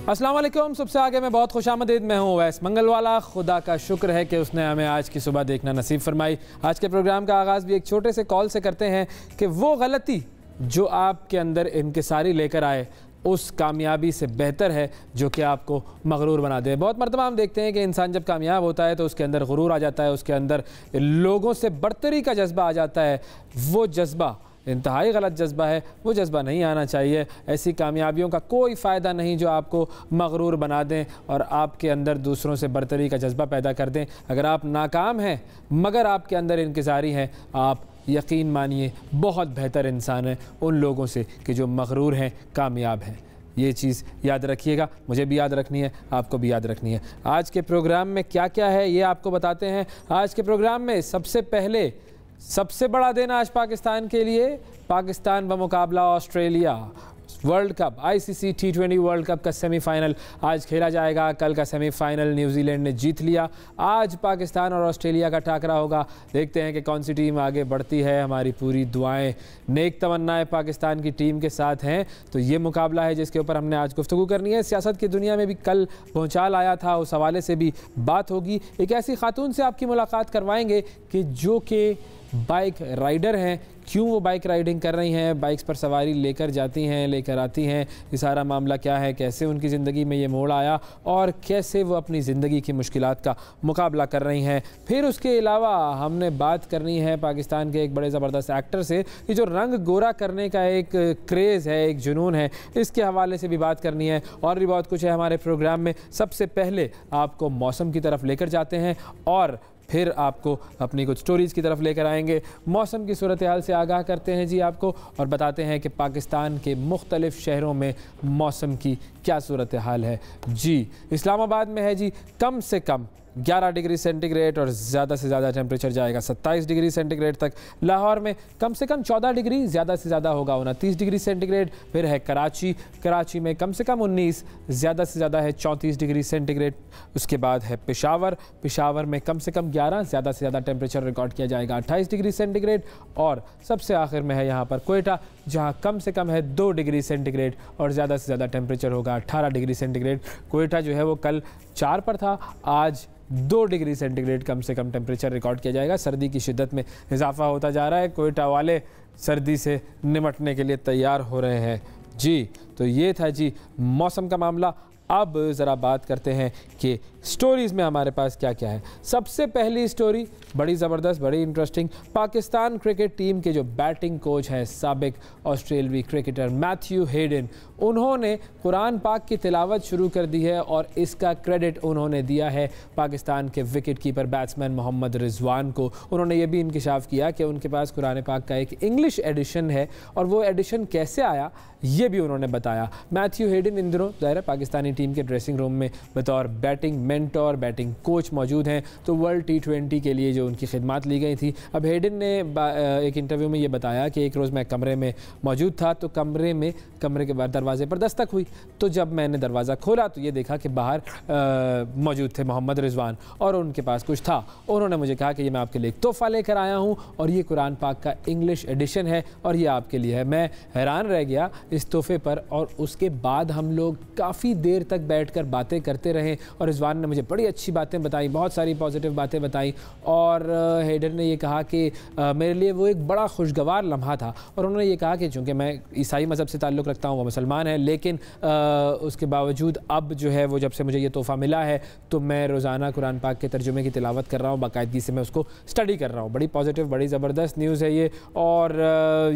अस्सलाम वालेकुम। सबसे आगे मैं बहुत खुशामदीद मैं हूँ वैस मंगलवाला। खुदा का शुक्र है कि उसने हमें आज की सुबह देखना नसीब फरमाई। आज के प्रोग्राम का आगाज़ भी एक छोटे से कॉल से करते हैं कि वो गलती जो आपके अंदर इंकिसारी लेकर आए उस कामयाबी से बेहतर है जो कि आपको मगरूर बना दे। बहुत मरतबा हम देखते हैं कि इंसान जब कामयाब होता है तो उसके अंदर गुरूर आ जाता है, उसके अंदर लोगों से बढ़तरी का जज्बा आ जाता है। वो जज्बा इंतहाई गलत जज्बा है, वो जज्बा नहीं आना चाहिए। ऐसी कामयाबियों का कोई फ़ायदा नहीं जो आपको मगरूर बना दें और आपके अंदर दूसरों से बढ़तरी का जज्बा पैदा कर दें। अगर आप नाकाम हैं मगर आपके अंदर इंकिसारी हैं, आप यकीन मानिए बहुत बेहतर इंसान हैं उन लोगों से कि जो मगरूर हैं, कामयाब हैं। ये चीज़ याद रखिएगा, मुझे भी याद रखनी है, आपको भी याद रखनी है। आज के प्रोग्राम में क्या क्या है ये आपको बताते हैं। आज के प्रोग्राम में सबसे पहले सबसे बड़ा दिन आज पाकिस्तान के लिए, पाकिस्तान बमुकाबला Australia world cup ICC T20 world cup का सेमीफाइनल आज खेला जाएगा। कल का सेमीफाइनल न्यूजीलैंड ने जीत लिया। आज पाकिस्तान और ऑस्ट्रेलिया का टाकरा होगा। देखते हैं कि कौन सी टीम आगे बढ़ती है। हमारी पूरी दुआएं, नेक तमन्नाएं पाकिस्तान की टीम के साथ हैं। तो ये मुकाबला है जिसके ऊपर हमने आज गुफ्तगू करनी है। सियासत की दुनिया में भी कल भूचाल आया था, उस हवाले से भी बात होगी। एक ऐसी खातून से आपकी मुलाकात करवाएंगे कि जो कि बाइक राइडर हैं, क्यों वो बाइक राइडिंग कर रही हैं, बाइक्स पर सवारी लेकर जाती हैं, लेकर आती हैं, ये सारा मामला क्या है, कैसे उनकी ज़िंदगी में ये मोड़ आया और कैसे वो अपनी ज़िंदगी की मुश्किलात का मुकाबला कर रही हैं। फिर उसके अलावा हमने बात करनी है पाकिस्तान के एक बड़े ज़बरदस्त एक्टर से। ये जो रंग गोरा करने का एक क्रेज़ है, एक जुनून है, इसके हवाले से भी बात करनी है। और भी बहुत कुछ है हमारे प्रोग्राम में। सबसे पहले आपको मौसम की तरफ लेकर जाते हैं और फिर आपको अपनी कुछ स्टोरीज़ की तरफ लेकर आएंगे। मौसम की सूरत हाल से आगाह करते हैं जी आपको और बताते हैं कि पाकिस्तान के मुख्तलिफ़ शहरों में मौसम की क्या सूरत हाल है। जी इस्लामाबाद में है जी कम से कम 11 डिग्री सेंटीग्रेड और ज़्यादा से ज़्यादा टेम्परेचर जाएगा 27 डिग्री सेंटीग्रेड तक। लाहौर में कम से कम 14 डिग्री, ज़्यादा से ज़्यादा होगा 29 डिग्री सेंटीग्रेड। फिर है कराची में कम से कम 19, ज़्यादा से ज़्यादा है 34 डिग्री सेंटीग्रेड। उसके बाद है पेशावर में कम से कम 11, ज़्यादा से ज़्यादा टेम्परेचर रिकॉर्ड किया जाएगा 28 डिग्री सेंटीग्रेड। और सबसे आखिर में है यहाँ पर कोयटा, जहाँ कम से कम है 2 डिग्री सेंटीग्रेड और ज़्यादा से ज़्यादा टेम्परेचर होगा 18 डिग्री सेंटीग्रेड। कोयटा जो है वो कल 4 पर था, आज 2 डिग्री सेंटीग्रेड कम से कम टेम्परेचर रिकॉर्ड किया जाएगा। सर्दी की शिद्दत में इजाफा होता जा रहा है। कोयटा वाले सर्दी से निपटने के लिए तैयार हो रहे हैं जी। तो ये था जी मौसम का मामला। अब ज़रा बात करते हैं कि स्टोरीज़ में हमारे पास क्या क्या है। सबसे पहली स्टोरी बड़ी ज़बरदस्त, बड़ी इंटरेस्टिंग। पाकिस्तान क्रिकेट टीम के जो बैटिंग कोच हैं, साबिक ऑस्ट्रेलवी क्रिकेटर मैथ्यू हेडन, उन्होंने कुरान पाक की तिलावत शुरू कर दी है और इसका क्रेडिट उन्होंने दिया है पाकिस्तान के wicket keeper batsman Mohammad Rizwan को। उन्होंने ये भी इंकिशाफ किया कि उनके पास कुरान पाक का एक इंग्लिश एडिशन है और वो एडिशन कैसे आया ये भी उन्होंने बताया। मैथ्यू हेडन इन दिनों ज़ाहिर है पाकिस्तानी टीम के ड्रेसिंग रूम में बतौर बैटिंग मेंटोर, बैटिंग कोच मौजूद हैं। तो वर्ल्ड T20 के लिए जो उनकी खिदमत ली गई थी, अब हेडन ने एक इंटरव्यू में ये बताया कि एक रोज़ मैं कमरे में मौजूद था तो कमरे के बाहर दरवाजे पर दस्तक हुई। तो जब मैंने दरवाज़ा खोला तो ये देखा कि बाहर मौजूद थे मोहम्मद रिजवान और उनके पास कुछ था। उन्होंने मुझे कहा कि ये मैं आपके लिए एक तोहफ़ा लेकर आया हूँ और ये कुरान पाक का इंग्लिश एडिशन है और ये आपके लिए है। मैं हैरान रह गया इस तोहफे पर और उसके बाद हम लोग काफ़ी देर तक बैठकर बातें करते रहे और रिजवान ने मुझे बड़ी अच्छी बातें बताई, बहुत सारी पॉजिटिव बातें बताई। और हेडन ने ये कहा कि मेरे लिए वो एक बड़ा खुशगवार लम्हा था। और उन्होंने ये कहा कि चूँकि मैं ईसाई मज़हब से ताल्लुक़ रखता हूँ, वो मुसलमान है, लेकिन उसके बावजूद अब जो है वो जब से मुझे ये तोहफ़ा मिला है तो मैं रोज़ाना कुरान पाक के तर्जुमे की तिलावत कर रहा हूँ, बाकायदगी से मैं उसको स्टडी कर रहा हूँ। बड़ी पॉजिटिव, बड़ी ज़बरदस्त न्यूज़ है ये। और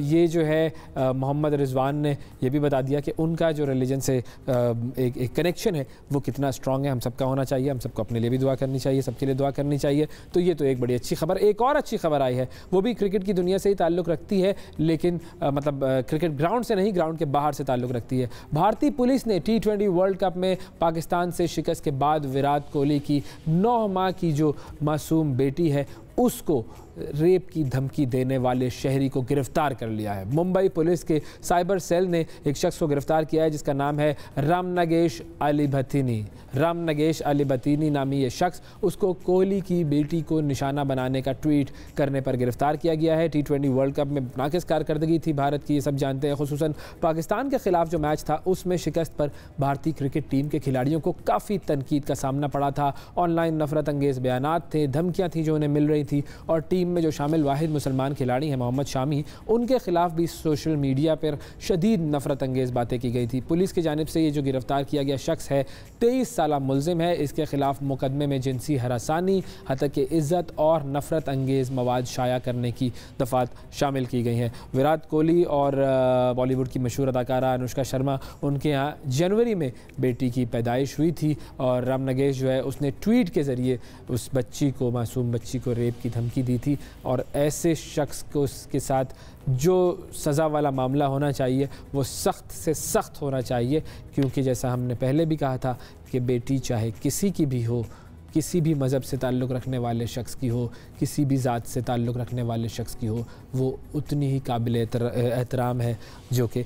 ये जो है मोहम्मद रिजवान ने ये भी बता दिया कि उनका जो रिलीजन से एक कनेक्शन है वो कितना स्ट्रॉन्ग है। हम सबका होना चाहिए, हम सबको अपने लिए भी दुआ करनी चाहिए, सबके लिए दुआ करनी चाहिए। तो ये तो एक बड़ी अच्छी खबर। एक और अच्छी खबर आई है, वो भी क्रिकेट की दुनिया से ही ताल्लुक़ रखती है, लेकिन मतलब क्रिकेट ग्राउंड से नहीं, ग्राउंड के बाहर से ताल्लुक़ रखती है। भारतीय पुलिस ने T20 वर्ल्ड कप में पाकिस्तान से शिकस्त के बाद विराट कोहली की 9 माह की जो मासूम बेटी है उसको रेप की धमकी देने वाले शहरी को गिरफ्तार कर लिया है। मुंबई पुलिस के साइबर सेल ने एक शख्स को गिरफ्तार किया है जिसका नाम है रामनगेश अलीबतीनी। रामनगेश अलीबतीनी नामी ये शख्स उसको कोहली की बेटी को निशाना बनाने का ट्वीट करने पर गिरफ्तार किया गया है। T20 वर्ल्ड कप में नाकिस कारकर्दगी थी भारत की, ये सब जानते हैं। खुसूसन पाकिस्तान के खिलाफ जो मैच था उसमें शिकस्त पर भारतीय क्रिकेट टीम के खिलाड़ियों को काफ़ी तनकीद का सामना पड़ा था। ऑनलाइन नफरत अंगेज़ बयानात थे, धमकियाँ थी जो उन्हें मिल रही थी, और टीम में जो शामिल वाहिद मुसलमान खिलाड़ी हैं मोहम्मद शामी, उनके खिलाफ भी सोशल मीडिया पर शदीद नफरत अंगेज़ बातें की गई थी। पुलिस की जानिब से ये जो गिरफ्तार किया गया शख्स है 23 साल मुलजिम है। इसके खिलाफ मुकदमे में जिनसी हरासानी, हतक इज़्ज़त और नफरत अंगेज़ मवाद शाया करने की दफ़ात शामिल की गई हैं। विराट कोहली और बॉलीवुड की मशहूर अदाकारा अनुष्का शर्मा, उनके यहाँ जनवरी में बेटी की पैदाइश हुई थी और रामनगेश जो है उसने ट्वीट के ज़रिए उस बच्ची को, मासूम बच्ची को रेप की धमकी दी थी। और ऐसे शख्स को उसके साथ जो सज़ा वाला मामला होना चाहिए वो सख्त से सख्त होना चाहिए, क्योंकि जैसा हमने पहले भी कहा था कि बेटी चाहे किसी की भी हो, किसी भी मज़हब से ताल्लुक़ रखने वाले शख्स की हो, किसी भी ज़ात से ताल्लुक़ रखने वाले शख्स की हो, वो उतनी ही काबिल एहतराम है जो कि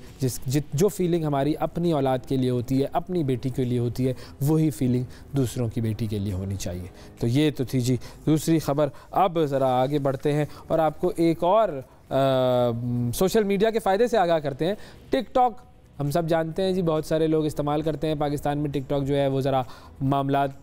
जो फीलिंग हमारी अपनी औलाद के लिए होती है, अपनी बेटी के लिए होती है, वही फीलिंग दूसरों की बेटी के लिए होनी चाहिए। तो ये तो थी जी दूसरी ख़बर। अब ज़रा आगे बढ़ते हैं और आपको एक और सोशल मीडिया के फ़ायदे से आगाह करते हैं। टिकटॉक हम सब जानते हैं जी, बहुत सारे लोग इस्तेमाल करते हैं। पाकिस्तान में टिकटॉक जो है वो ज़रा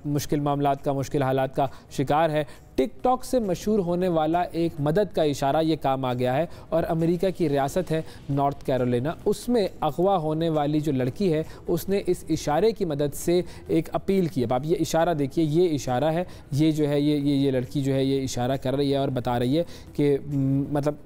मुश्किल हालात का शिकार है। टिकटॉक से मशहूर होने वाला एक मदद का इशारा ये काम आ गया है, और अमेरिका की रियासत है नॉर्थ कैरोलिना, उसमें अगवा होने वाली जो लड़की है उसने इस इशारे की मदद से एक अपील की। अब आप ये इशारा देखिए, ये इशारा है, ये जो है ये लड़की जो है ये इशारा कर रही है और बता रही है कि मतलब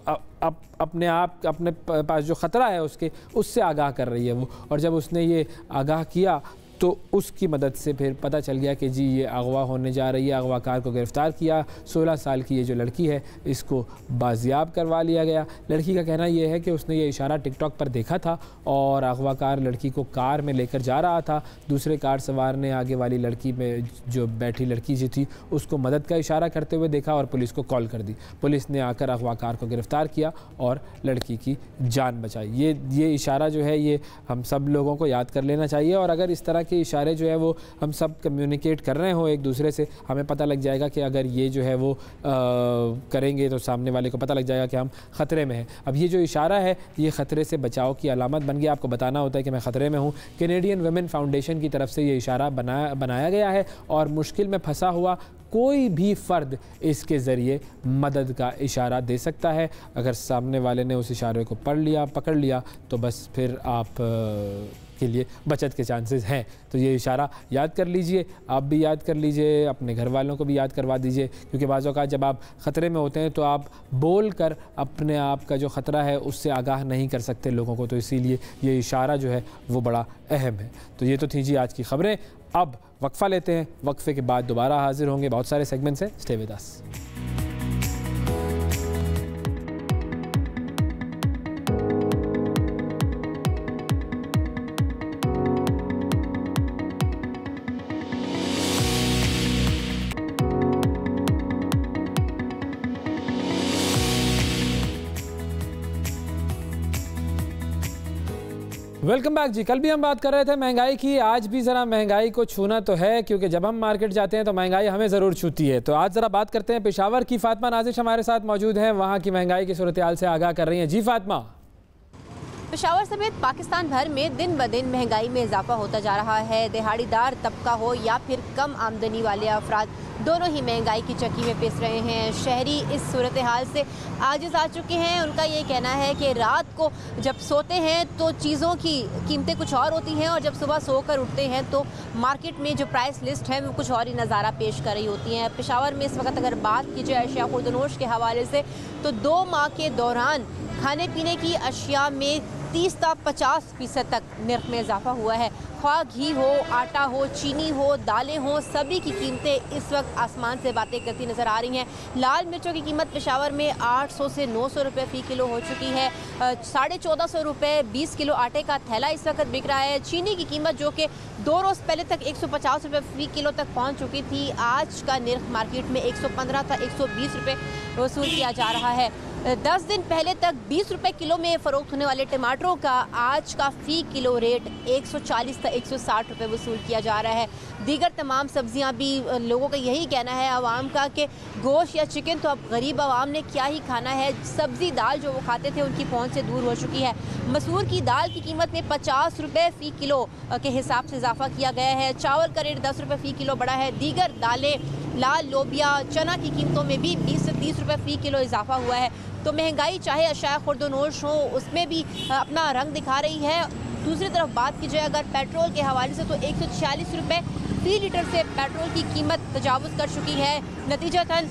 अपने पास जो ख़तरा है उससे आगाह कर रही है वो। और जब उसने ये आगाह किया तो उसकी मदद से फिर पता चल गया कि जी ये अगवा होने जा रही है। अगवाकार को गिरफ़्तार किया। 16 साल की ये जो लड़की है इसको बाजियाब करवा लिया गया। लड़की का कहना ये है कि उसने ये इशारा टिकटॉक पर देखा था और अगवाकार लड़की को कार में लेकर जा रहा था। दूसरे कार सवार ने आगे वाली लड़की में जो बैठी लड़की जी थी उसको मदद का इशारा करते हुए देखा और पुलिस को कॉल कर दी। पुलिस ने आकर अगवाकार को गिरफ़्तार किया और लड़की की जान बचाई। ये इशारा जो है ये हम सब लोगों को याद कर लेना चाहिए, और अगर इस तरह के इशारे जो है वो हम सब कम्युनिकेट कर रहे हो एक दूसरे से, हमें पता लग जाएगा कि अगर ये जो है वो करेंगे तो सामने वाले को पता लग जाएगा कि हम ख़तरे में हैं। अब ये जो इशारा है ये ख़तरे से बचाव की अलामत बन गया। आपको बताना होता है कि मैं ख़तरे में हूँ। कैनेडियन वुमेन फाउंडेशन की तरफ से ये इशारा बनाया गया है, और मुश्किल में फंसा हुआ कोई भी फ़र्द इसके ज़रिए मदद का इशारा दे सकता है। अगर सामने वाले ने उस इशारे को पकड़ लिया तो बस फिर आप के लिए बचत के चांसेस हैं। तो ये इशारा याद कर लीजिए, आप भी याद कर लीजिए, अपने घर वालों को भी याद करवा दीजिए, क्योंकि बाज़ औक़ात जब आप ख़तरे में होते हैं तो आप बोल कर अपने आप का जो ख़तरा है उससे आगाह नहीं कर सकते लोगों को, तो इसीलिए ये इशारा जो है वो बड़ा अहम है। तो ये तो थी जी आज की ख़बरें। अब वक्फ़ा लेते हैं, वक्फ़े के बाद दोबारा हाजिर होंगे। बहुत सारे सेगमेंट्स हैं, stay with us. Welcome back जी। कल भी हम बात कर रहे थे महंगाई की, आज भी ज़रा महंगाई को छूना तो है, क्योंकि जब हम मार्केट जाते हैं तो महंगाई हमें ज़रूर छूती है। तो आज ज़रा बात करते हैं पेशावर की। फातिमा नाजिश हमारे साथ मौजूद हैं, वहाँ की महंगाई की सूरत हाल से आगाह कर रही हैं। जी फातिमा। पेशावर समेत पाकिस्तान भर में दिन ब दिन महंगाई में इजाफा होता जा रहा है। दिहाड़ीदार तबका हो या फिर कम आमदनी वाले अफराद, दोनों ही महंगाई की चक्की में पिस रहे हैं। शहरी इस सूरत हाल से आजिज़ आ चुके हैं। उनका ये कहना है कि रात को जब सोते हैं तो चीज़ों की कीमतें कुछ और होती हैं, और जब सुबह सोकर उठते हैं तो मार्केट में जो प्राइस लिस्ट है वो कुछ और ही नज़ारा पेश कर रही होती हैं। पेशावर में इस वक्त अगर बात की जाए अशिया खुर्दनोश के हवाले से, तो 2 माह के दौरान खाने पीने की अशिया में 30 से 50% तक निर्ख में इजाफा हुआ है। ख्वाह घी हो, आटा हो, चीनी हो, दालें हो, सभी की कीमतें इस वक्त आसमान से बातें करती नज़र आ रही हैं। लाल मिर्चों की कीमत पेशावर में 800 से 900 रुपये फ़ी किलो हो चुकी है। 1450 रुपये 20 किलो आटे का थैला इस वक्त बिक रहा है। चीनी की कीमत जो कि 2 रोज़ पहले तक 150 रुपये फ़ी किलो तक पहुँच चुकी थी, आज का निर्ख मार्केट में 115 था 120 रुपये वसूल किया जा रहा है। 10 दिन पहले तक 20 रुपये किलो में फ़रोख्त होने वाले टमाटरों का आज का फ़ी किलो रेट 140 से 160 रुपये वसूल किया जा रहा है। दीगर तमाम सब्जियां भी लोगों का यही कहना है आवाम का कि गोश्त या चिकन तो अब गरीब आवाम ने क्या ही खाना है। सब्ज़ी दाल जो वो खाते थे उनकी पहुंच से दूर हो चुकी है। मसूर की दाल की कीमत में 50 रुपये फ़ी किलो के हिसाब से इजाफा किया गया है। चावल का रेट 10 रुपये फ़ी किलो बढ़ा है। दीगर दालें, लाल लोबिया, चना की कीमतों में भी 20 से 30 रुपये फ़ी किलो इजाफा हुआ है। तो महंगाई चाहे अशाया खुर्दनोश हो उसमें भी अपना रंग दिखा रही है। दूसरी तरफ बात की जाए अगर पेट्रोल के हवाले से तो 146 रुपये फ़ी लीटर से पेट्रोल की कीमत तजावुज़ कर चुकी है। नतीजतन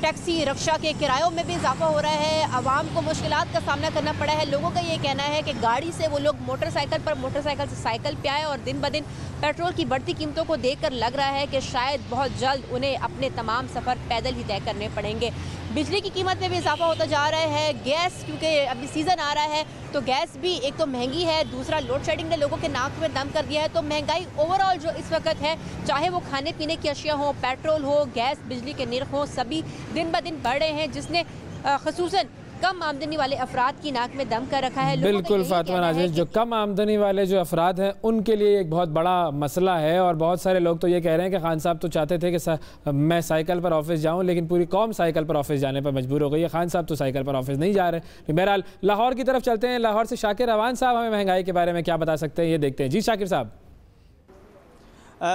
टैक्सी रिक्शा के किरायों में भी इजाफा हो रहा है। आवाम को मुश्किलात का सामना करना पड़ा है। लोगों का ये कहना है कि गाड़ी से वो लोग मोटरसाइकिल से साइकिल पे आए और दिन ब दिन पेट्रोल की बढ़ती कीमतों को देखकर लग रहा है कि शायद बहुत जल्द उन्हें अपने तमाम सफ़र पैदल ही तय करने पड़ेंगे। बिजली की कीमत में भी इजाफा होता जा रहा है। गैस, क्योंकि अभी सीज़न आ रहा है तो गैस भी एक तो महंगी है, दूसरा लोड शेडिंग ने लोगों के नाक में दम कर दिया है। तो महंगाई ओवरऑल जो इस वक्त है, चाहे वो खाने पीने की अशिया हो, पेट्रोल हो, गैस, बिजली के निर्ख हो, सभी दिन ब दिन बढ़ रहे हैं, जिसने ख़ुसूसन कम आमदनी वाले अफराद की नाक में दम कर रखा है। बिल्कुल फातिमा नाज़िर, जो कम आमदनी वाले जो अफराद हैं उनके लिए एक बहुत बड़ा मसला है। और बहुत सारे लोग तो ये कह रहे हैं कि खान साहब तो चाहते थे कि मैं साइकिल पर ऑफिस जाऊं, लेकिन पूरी कौम साइकिल पर ऑफिस जाने पर मजबूर हो गई है। खान साहब तो साइकिल पर ऑफिस नहीं जा रहे। बहरहाल लाहौर की तरफ चलते हैं। लाहौर से शाकिर अवान साहब हमें महंगाई के बारे में क्या बता सकते हैं, ये देखते हैं। जी शाकिर साहब।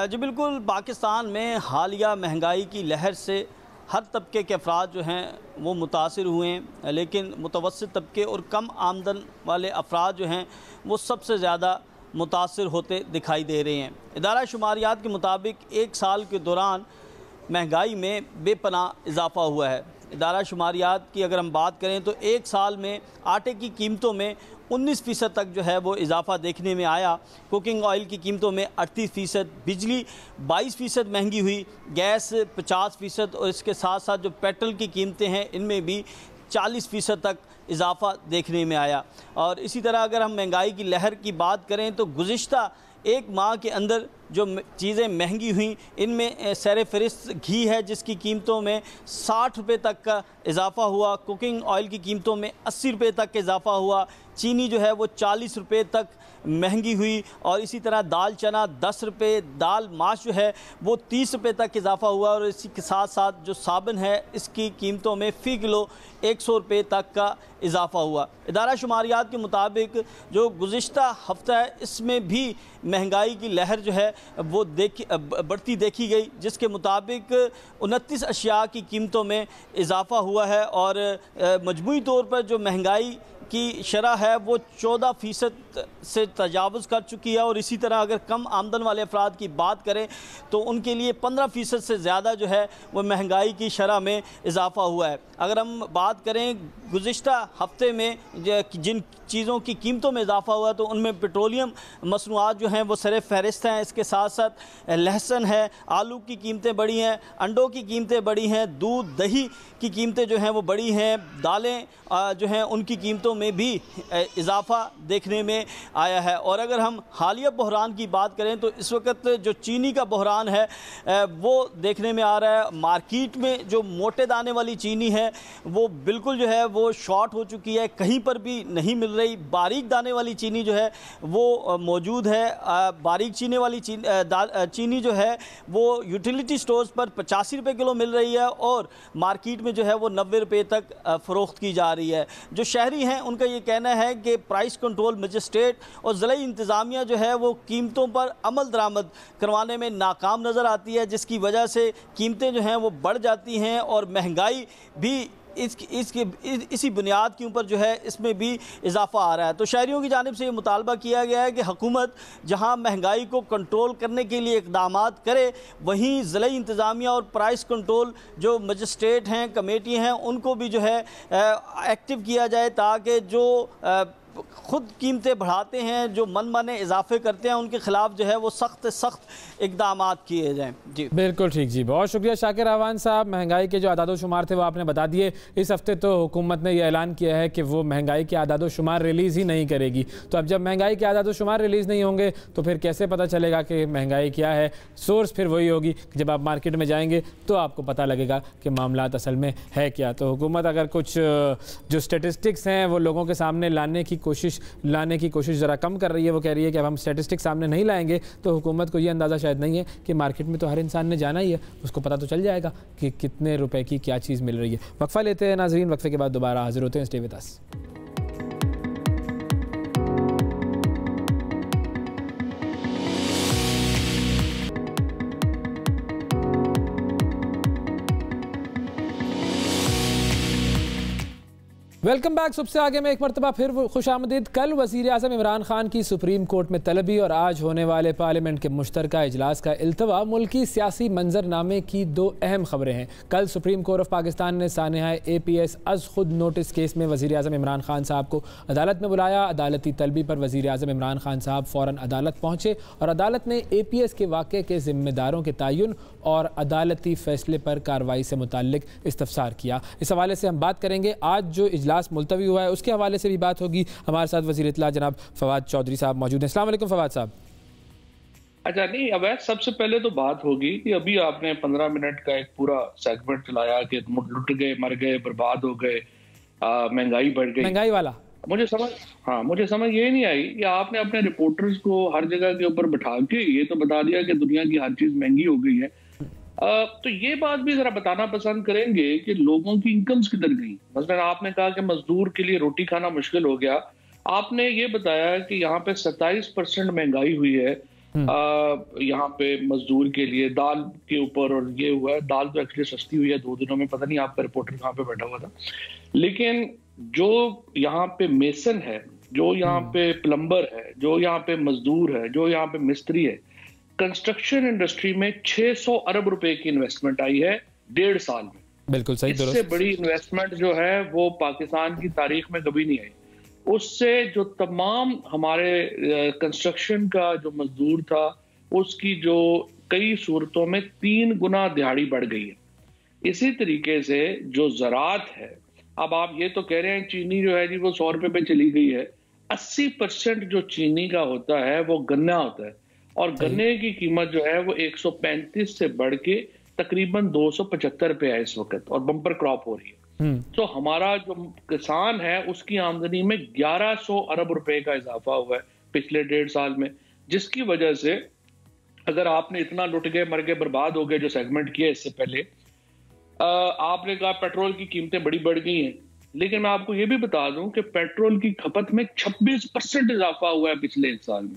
जी बिल्कुल, पाकिस्तान में हालिया महंगाई की लहर से हर तबके के अफराद जो हैं वो मुतासिर हुए हैं, लेकिन मुतवस्सित तबके और कम आमदन वाले अफराद जो हैं वो सबसे ज़्यादा मुतासिर होते दिखाई दे रहे हैं। इदारा शुमारियात के मुताबिक एक साल के दौरान महंगाई में बेपनाह इजाफ़ा हुआ है। इदारा शुमारियात की अगर हम बात करें तो एक साल में आटे की कीमतों में 19% तक जो है वो इजाफ़ा देखने में आया। कुकिंग ऑयल की कीमतों में 38%, बिजली 22% महंगी हुई, गैस 50% और इसके साथ साथ जो पेट्रोल की कीमतें हैं इनमें भी 40% तक इजाफ़ा देखने में आया। और इसी तरह अगर हम महंगाई की लहर की बात करें तो गुज़िश्ता एक माह के अंदर जो चीज़ें महंगी हुई इनमें सर फहरिस्त घी है जिसकी कीमतों में 60 रुपये तक का इजाफ़ा हुआ, कुकिंग ऑयल की कीमतों में 80 रुपये तक का इजाफ़ा हुआ, चीनी जो है वो 40 रुपये तक महंगी हुई और इसी तरह दाल चना 10 रुपये, दाल माश जो है वो 30 रुपये तक इजाफ़ा हुआ और इसी के साथ साथ जो साबुन है इसकी कीमतों में फ़ी किलो 100 रुपये तक का इजाफ़ा हुआ। इदारा शुमारियात के मुताबिक जो गुज़िश्ता हफ्ता है इसमें भी महंगाई की लहर जो है वो बढ़ती देखी गई, जिसके मुताबिक 29 अशिया की कीमतों में इजाफ़ा हुआ है और मजमूई तौर पर जो महंगाई की शरह है वो 14% से तजावुज़ कर चुकी है। और इसी तरह अगर कम आमदन वाले अफराद की बात करें तो उनके लिए 15% से ज़्यादा जो है वो महंगाई की शरह में इजाफ़ा हुआ है। अगर हम बात करें गुज़िश्ता हफ्ते में जिन चीज़ों की कीमतों में इजाफ़ा हुआ तो उनमें पेट्रोलियम मसनूआत जो हैं वो सर फहरिस्त हैं। इसके साथ साथ लहसुन है, आलू की कीमतें बढ़ी हैं, अंडों की कीमतें बढ़ी हैं, दूध दही की कीमतें जो हैं वो बढ़ी हैं, दालें जो हैं उनकी कीमतों में भी इजाफ़ा देखने में आया है। और अगर हम हालिया बहरान की बात करें तो इस वक्त जो चीनी का बहरान है वो देखने में आ रहा है। मार्केट में जो मोटे दाने वाली चीनी है वो बिल्कुल जो है वो शॉर्ट हो चुकी है, कहीं पर भी नहीं मिल रही। बारीक दाने वाली चीनी जो है वो मौजूद है। बारीक चीनी वाली चीनी जो है वो यूटिलिटी स्टोर्स पर 85 रुपये किलो मिल रही है और मार्केट में जो है वो 90 रुपये तक फ़रोख्त की जा रही है। जो शहरी हैं उनका ये कहना है कि प्राइस कंट्रोल मजिस्ट्रेट और ज़िला इंतज़ामिया जो है वो कीमतों पर अमल दरामद करवाने में नाकाम नज़र आती है, जिसकी वजह से कीमतें जो हैं वो बढ़ जाती हैं और महंगाई भी इसी बुनियाद के ऊपर जो है इसमें भी इजाफा आ रहा है। तो शहरियों की जानिब से ये मुतालबा किया गया है कि हुकूमत जहां महंगाई को कंट्रोल करने के लिए इक़दामात करे, वहीं ज़िला इंतज़ामिया और प्राइस कंट्रोल जो मजिस्ट्रेट हैं, कमेटी हैं, उनको भी जो है एक्टिव किया जाए ताकि जो खुद कीमतें बढ़ाते हैं, जो मनमाने इजाफे करते हैं, उनके खिलाफ जो है वो सख्त इकदाम किए जाएँ। जी बिल्कुल ठीक जी, बहुत शुक्रिया शाकिर अहवान साहब। महंगाई के जो आदाद शुमार थे वो आपने बता दिए। इस हफ्ते तो हुकूमत ने यह ऐलान किया है कि वो महंगाई के आदाद शुमार रिलीज़ ही नहीं करेगी। तो अब जब महंगाई के आदाद शुमार रिलीज़ नहीं होंगे तो फिर कैसे पता चलेगा कि महंगाई क्या है? सोर्स फिर वही होगी कि जब आप मार्केट में जाएंगे तो आपको पता लगेगा कि मामलात असल में है क्या। तो हुकूमत अगर कुछ जो स्टेटिस्टिक्स हैं वो लोगों के सामने लाने की कोशिश ज़रा कम कर रही है। वो कह रही है कि अब हम स्टेटिस्टिक्स सामने नहीं लाएंगे, तो हुकूमत को ये अंदाज़ा शायद नहीं है कि मार्केट में तो हर इंसान ने जाना ही है, उसको पता तो चल जाएगा कि कितने रुपए की क्या चीज़ मिल रही है। वक्फा लेते हैं नाजरीन, वक्फे के बाद दोबारा हाजिर होते हैं। Stay with us. Welcome back. सबसे आगे में एक मरतबा फिर खुशामदीद। कल वज़ीर आज़म इमरान खान की सुप्रीम कोर्ट में तलबी और आज होने वाले पार्लियामेंट के मुश्तरका इजलास का इल्तवा मुल्की सियासी मंजरनामे की दो अहम खबरें हैं। कल सुप्रीम कोर्ट ऑफ पाकिस्तान ने सानेहा APS अज खुद नोटिस केस में वज़ीर आज़म इमरान खान साहब को अदालत में बुलाया। अदालती तलबी पर वज़ीर आज़म इमरान खान साहब फ़ौरन अदालत पहुँचे और अदालत ने APS के वाक़े के ज़िम्मेदारों के तयन और अदालती फ़ैसले पर कार्रवाई से मुताल्लिक इस्तफसार किया। इस हवाले से हम बात करेंगे। आज जो इजलास मुलतवी हुआ है उसके हवाले से भी बात होगी। हमारे साथ वज़ीर इत्तला जनाब फवाद चौधरी साहब मौजूद हैं। अस्सलाम वालेकुम फवाद साहब। अच्छा, नहीं अवैध, सबसे पहले तो बात होगी कि अभी आपने 15 मिनट का एक पूरा सेगमेंट चलाया कि लुट गए, मर गए, बर्बाद हो गए, महंगाई बढ़ गई, महंगाई वाला। मुझे समझ ये नहीं आई कि आपने अपने रिपोर्टर्स को हर जगह के ऊपर बिठा के ये तो बता दिया कि दुनिया की हर चीज महंगी हो गई है। तो ये बात भी जरा बताना पसंद करेंगे कि लोगों की इनकम्स किधर गई। मसलन आपने कहा कि मजदूर के लिए रोटी खाना मुश्किल हो गया। आपने ये बताया कि यहाँ पे 27% महंगाई हुई है यहाँ पे मजदूर के लिए, दाल के ऊपर, और ये हुआ है दाल तो एक्चुअली सस्ती हुई है 2 दिनों में। पता नहीं आपका रिपोर्टर कहाँ पे बैठा हुआ था, लेकिन जो यहाँ पे मेसन है, जो यहाँ पे प्लम्बर है, जो यहाँ पे मजदूर है, जो यहाँ पे मिस्त्री है, कंस्ट्रक्शन इंडस्ट्री में 600 अरब रुपए की इन्वेस्टमेंट आई है 1.5 साल में। बिल्कुल सही। इससे बड़ी इन्वेस्टमेंट जो है वो पाकिस्तान की तारीख में कभी नहीं आई। उससे जो तमाम हमारे कंस्ट्रक्शन का जो मजदूर था उसकी जो कई सूरतों में 3 गुना दिहाड़ी बढ़ गई है। इसी तरीके से जो ज़राअत है, अब आप ये तो कह रहे हैं चीनी जो है जी वो 100 रुपए पे चली गई है। 80% जो चीनी का होता है वो गन्ना होता है और गन्ने की कीमत जो है वो 135 से बढ़ के तकरीबन 275 रुपए है इस वक्त और बम्पर क्रॉप हो रही है। तो हमारा जो किसान है उसकी आमदनी में 1100 अरब रुपए का इजाफा हुआ है पिछले 1.5 साल में, जिसकी वजह से अगर आपने इतना लुट गए, मर गए, बर्बाद हो गए जो सेगमेंट किया इससे पहले, आपने कहा पेट्रोल की कीमतें बड़ी बढ़ गई हैं, लेकिन मैं आपको ये भी बता दूं कि पेट्रोल की खपत में 26% इजाफा हुआ है पिछले 1 साल में।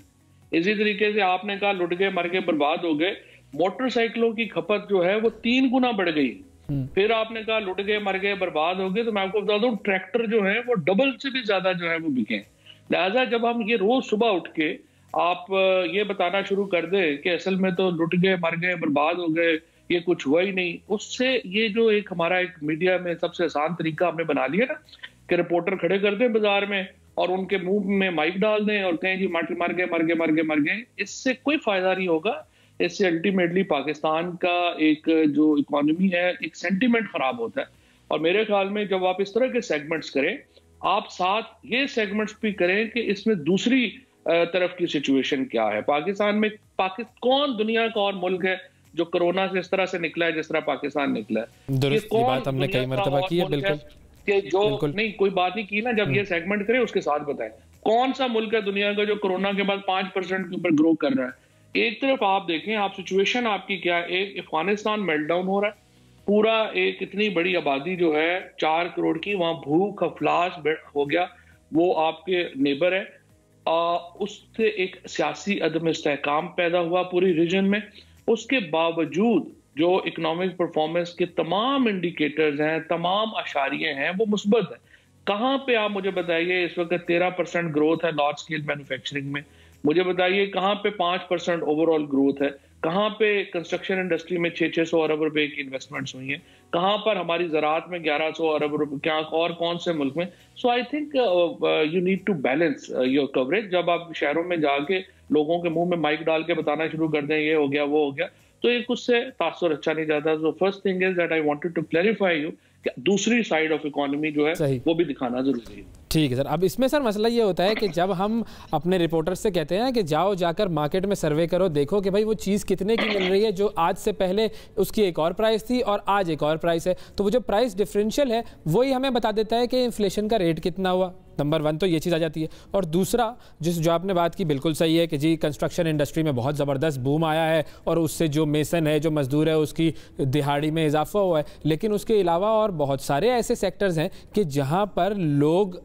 इसी तरीके से आपने कहा लुट गए, मर गए, बर्बाद हो गए, मोटरसाइकिलों की खपत जो है वो 3 गुना बढ़ गई। फिर आपने कहा लुट गए, मर गए, बर्बाद हो गए, तो मैं आपको बता दूं ट्रैक्टर जो है वो डबल से भी ज्यादा जो है वो बिके। लिहाजा जब हम ये रोज सुबह उठ के आप ये बताना शुरू कर दे कि असल में तो लुट गए, मर गए, बर्बाद हो गए, ये कुछ हुआ ही नहीं, उससे ये जो एक हमारा एक मीडिया में सबसे आसान तरीका हमने बना लिया ना कि रिपोर्टर खड़े कर दें बाजार में और उनके मुंह में माइक डाल दें और कहें जी मर गए, मर गए, मर गए, मर गए, इससे कोई फायदा नहीं होगा। इससे अल्टीमेटली पाकिस्तान का एक जो इकोनॉमी है, एक सेंटिमेंट खराब होता है। और मेरे ख्याल में जब आप इस तरह के सेगमेंट्स करें, आप साथ ये सेगमेंट्स भी करें कि इसमें दूसरी तरफ की सिचुएशन क्या है। पाकिस्तान में कौन दुनिया का और मुल्क है जो कोरोना से इस तरह से निकला है जिस तरह पाकिस्तान निकला है। दुरुस्त बात हमने कई मरतबा की है। बिल्कुल कि जो नहीं कोई बात नहीं की ना, जब ये सेगमेंट करें उसके साथ बताएं कौन सा मुल्क है दुनिया का जो कोरोना के बाद 5% के ऊपर ग्रो कर रहा है। एक तरफ आप देखें, आप सिचुएशन आपकी क्या है, एक अफगानिस्तान मेल्टडाउन हो रहा है, पूरा एक इतनी बड़ी आबादी जो है 4 करोड़ की, वहां भूख अफलास हो गया, वो आपके नेबर है, उससे एक सियासी अदम इस्तेहकाम पैदा हुआ पूरी रीजन में। उसके बावजूद जो इकोनॉमिक परफॉर्मेंस के तमाम इंडिकेटर्स हैं, तमाम अशारिये हैं, वो मुस्बत है। कहाँ पे आप मुझे बताइए इस वक्त 13% ग्रोथ है लार्ज स्केल मैन्युफैक्चरिंग में, मुझे बताइए कहाँ पे 5% ओवरऑल ग्रोथ है, कहाँ पे कंस्ट्रक्शन इंडस्ट्री में 600 अरब रुपए की इन्वेस्टमेंट्स हुई हैं, कहाँ पर हमारी ज़राअत में 1100 अरब रुपए, क्या और कौन से मुल्क में। So I think you need to balance your coverage. जब आप शहरों में जाके लोगों के मुंह में माइक डाल के बताना शुरू कर दें ये हो गया वो हो गया, तो एक उससे तासुर अच्छा नहीं जाता। So first thing is that I wanted to clarify you, दूसरी साइड ऑफ इकोनॉमी जो है वो भी दिखाना जरूरी है। ठीक है सर। अब इसमें सर मसला ये होता है कि जब हम अपने रिपोर्टर से कहते हैं कि जाओ जाकर मार्केट में सर्वे करो, देखो कि भाई वो चीज़ कितने की मिल रही है, जो आज से पहले उसकी एक और प्राइस थी और आज एक और प्राइस है, तो वो जो प्राइस डिफरेंशियल है वही हमें बता देता है कि इन्फ्लेशन का रेट कितना हुआ। नंबर 1 तो ये चीज़ आ जाती है। और दूसरा जो आपने बात की बिल्कुल सही है कि जी कंस्ट्रक्शन इंडस्ट्री में बहुत ज़बरदस्त बूम आया है और उससे जो मेसन है, जो मजदूर है, उसकी दिहाड़ी में इजाफा हुआ है। लेकिन उसके अलावा और बहुत सारे ऐसे सेक्टर्स हैं कि जहाँ पर लोग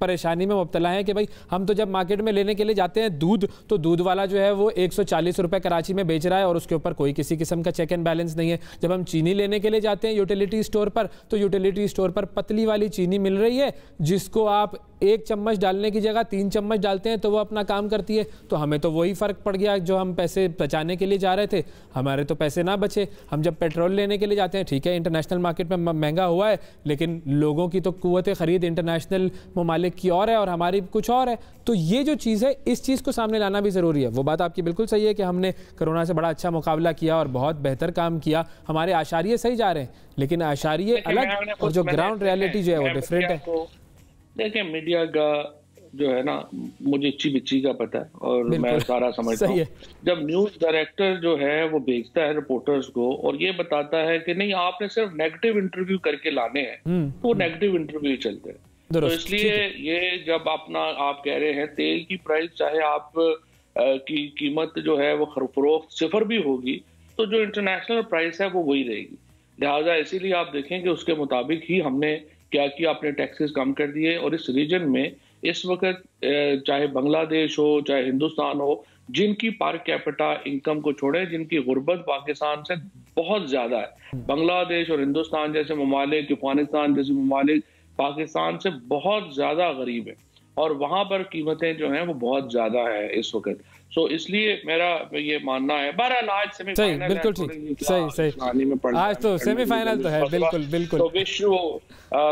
परेशानी में मुब्तला है कि भाई हम तो जब मार्केट में लेने के लिए जाते हैं दूध, तो दूध वाला जो है वो 140 रुपए कराची में बेच रहा है और उसके ऊपर कोई किसी किस्म का चेक एंड बैलेंस नहीं है। जब हम चीनी लेने के लिए जाते हैं यूटिलिटी स्टोर पर, तो यूटिलिटी स्टोर पर पतली वाली चीनी मिल रही है जिसको आप 1 चम्मच डालने की जगह 3 चम्मच डालते हैं तो वो अपना काम करती है। तो हमें तो वही फ़र्क पड़ गया जो हम पैसे बचाने के लिए जा रहे थे, हमारे तो पैसे ना बचे। हम जब पेट्रोल लेने के लिए जाते हैं, ठीक है इंटरनेशनल मार्केट में महंगा हुआ है, लेकिन लोगों की तो कुव्वत ख़रीद इंटरनेशनल ममालिक की और है और हमारी कुछ और है। तो ये जो चीज़ है, इस चीज़ को सामने लाना भी ज़रूरी है। वो बात आपकी बिल्कुल सही है कि हमने कोरोना से बड़ा अच्छा मुकाबला किया और बहुत बेहतर काम किया, हमारे आशारिये सही जा रहे हैं, लेकिन आशारिये अलग और जो ग्राउंड रियलिटी जो है वो डिफरेंट है। देखिए मीडिया का जो है ना, मुझे इच्ची बिच्ची का पता है और मैं सारा समझता हूँ। जब न्यूज डायरेक्टर जो है वो भेजता है रिपोर्टर्स को और ये बताता है कि नहीं आपने सिर्फ नेगेटिव इंटरव्यू करके लाने हैं, तो वो नेगेटिव इंटरव्यू चलते हैं। तो इसलिए ये जब अपना आप कह रहे हैं तेल की प्राइस चाहे आप की कीमत जो है वो फरोख्त 0 भी होगी, तो जो इंटरनेशनल प्राइस है वो वही रहेगी। लिहाजा इसीलिए आप देखें कि उसके मुताबिक ही हमने क्या किया, अपने टैक्सेस कम कर दिए। और इस रीजन में इस वक्त चाहे बांग्लादेश हो चाहे हिंदुस्तान हो, जिनकी पर कैपिटा इनकम को छोड़े, जिनकी गुर्बत पाकिस्तान से बहुत ज्यादा है, बांग्लादेश और हिंदुस्तान जैसे ममालिक, अफगानिस्तान जैसे ममालिक पाकिस्तान से बहुत ज्यादा गरीब है और वहां पर कीमतें जो हैं वो बहुत ज्यादा है इस वक्त। सो इसलिए मेरा ये मानना है। बहरहाल आज सेमीफाइनल, बिल्कुल ठीक, सही आज तो सेमीफाइनल तो है, बिल्कुल बिल्कुल। तो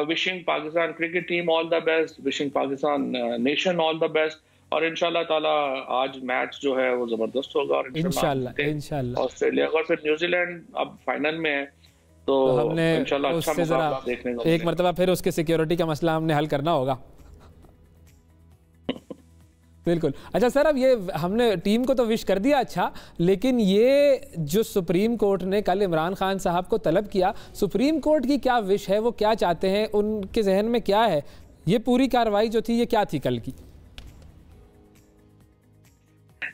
wishing Pakistan cricket team all the best, wishing Pakistan nation all the best. और इंशाल्लाह ताला आज मैच जो है वो जबरदस्त होगा और इंशाल्लाह ऑस्ट्रेलिया और फिर न्यूजीलैंड अब फाइनल में है, तो हमने इंशाल्लाह अच्छा मुकाबला देखने को एक मरतबा फिर उसके सिक्योरिटी का मसला हमने हल करना होगा। बिल्कुल। अच्छा सर, अब ये हमने टीम को तो विश कर दिया, अच्छा, लेकिन ये जो सुप्रीम कोर्ट ने कल इमरान खान साहब को तलब किया, सुप्रीम कोर्ट की क्या विश है, वो क्या चाहते हैं, उनके जहन में क्या है, ये पूरी कार्रवाई जो थी ये क्या थी कल की?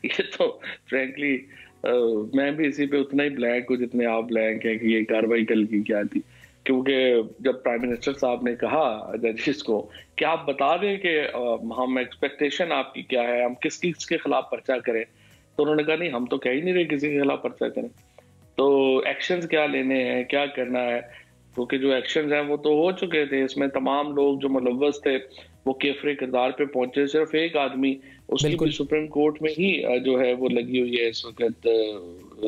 ये तो फ्रैंकली मैं भी इसी पे उतना ही ब्लैंक हूँ जितने आप ब्लैंक हैं कि ये कार्रवाई कल की क्या थी। क्योंकि जब प्राइम मिनिस्टर साहब ने कहा जजिस को कि आप बता दें कि हम एक्सपेक्टेशन आपकी क्या है, हम किस के खिलाफ पर्चा करें, तो उन्होंने कहा नहीं हम तो कह ही नहीं रहे किसी के खिलाफ पर्चा करें, तो एक्शंस क्या लेने हैं, क्या करना है। क्योंकि जो एक्शंस हैं वो तो हो चुके थे, इसमें तमाम लोग जो मुलव्वस थे वो केफरे किरदार पे पहुंचे, सिर्फ एक आदमी उसकी भी सुप्रीम कोर्ट में ही जो है वो लगी हुई है, इस वक्त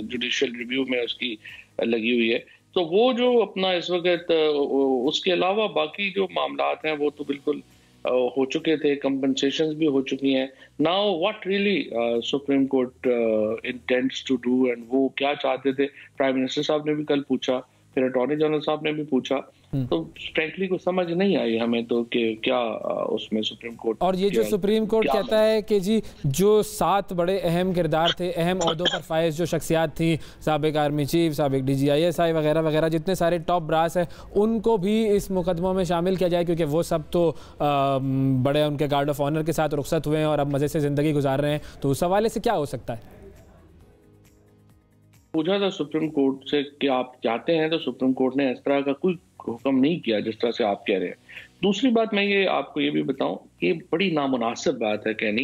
जुडिशियल रिव्यू में उसकी लगी हुई है। तो वो जो अपना इस वक्त उसके अलावा बाकी जो मामलात हैं वो तो बिल्कुल हो चुके थे, कंपनसेशंस भी हो चुकी हैं। Now what really Supreme Court intends to do and वो क्या चाहते थे, प्राइम मिनिस्टर साहब ने भी कल पूछा, फिर अटॉर्नी जनरल साहब ने भी पूछा, तो फ्रैंकली को समझ नहीं आई हमें तो कि क्या उसमें सुप्रीम कोर्ट। और ये जो सुप्रीम कोर्ट कहता है कि जी जो 7 बड़े अहम किरदार थे, अहम ओहदों पर फाइज जो शख्सियात थी, साबिक आर्मी चीफ, साबिक DGISI वगैरह वगैरह, जितने सारे टॉप ब्रास हैं उनको भी इस मुकदमों में शामिल किया जाए, क्योंकि वो सब तो बड़े उनके गार्ड ऑफ ऑनर के साथ रुखसत हुए हैं और अब मज़े से ज़िंदगी गुजार रहे हैं। तो उस हवाले से क्या हो सकता है? पूछा था सुप्रीम कोर्ट से कि आप चाहते हैं, तो सुप्रीम कोर्ट ने इस तरह का कोई हुक्म नहीं किया जिस तरह से आप कह रहे हैं। दूसरी बात मैं ये आपको ये भी बताऊं, ये बड़ी नामुनासिब बात है कहनी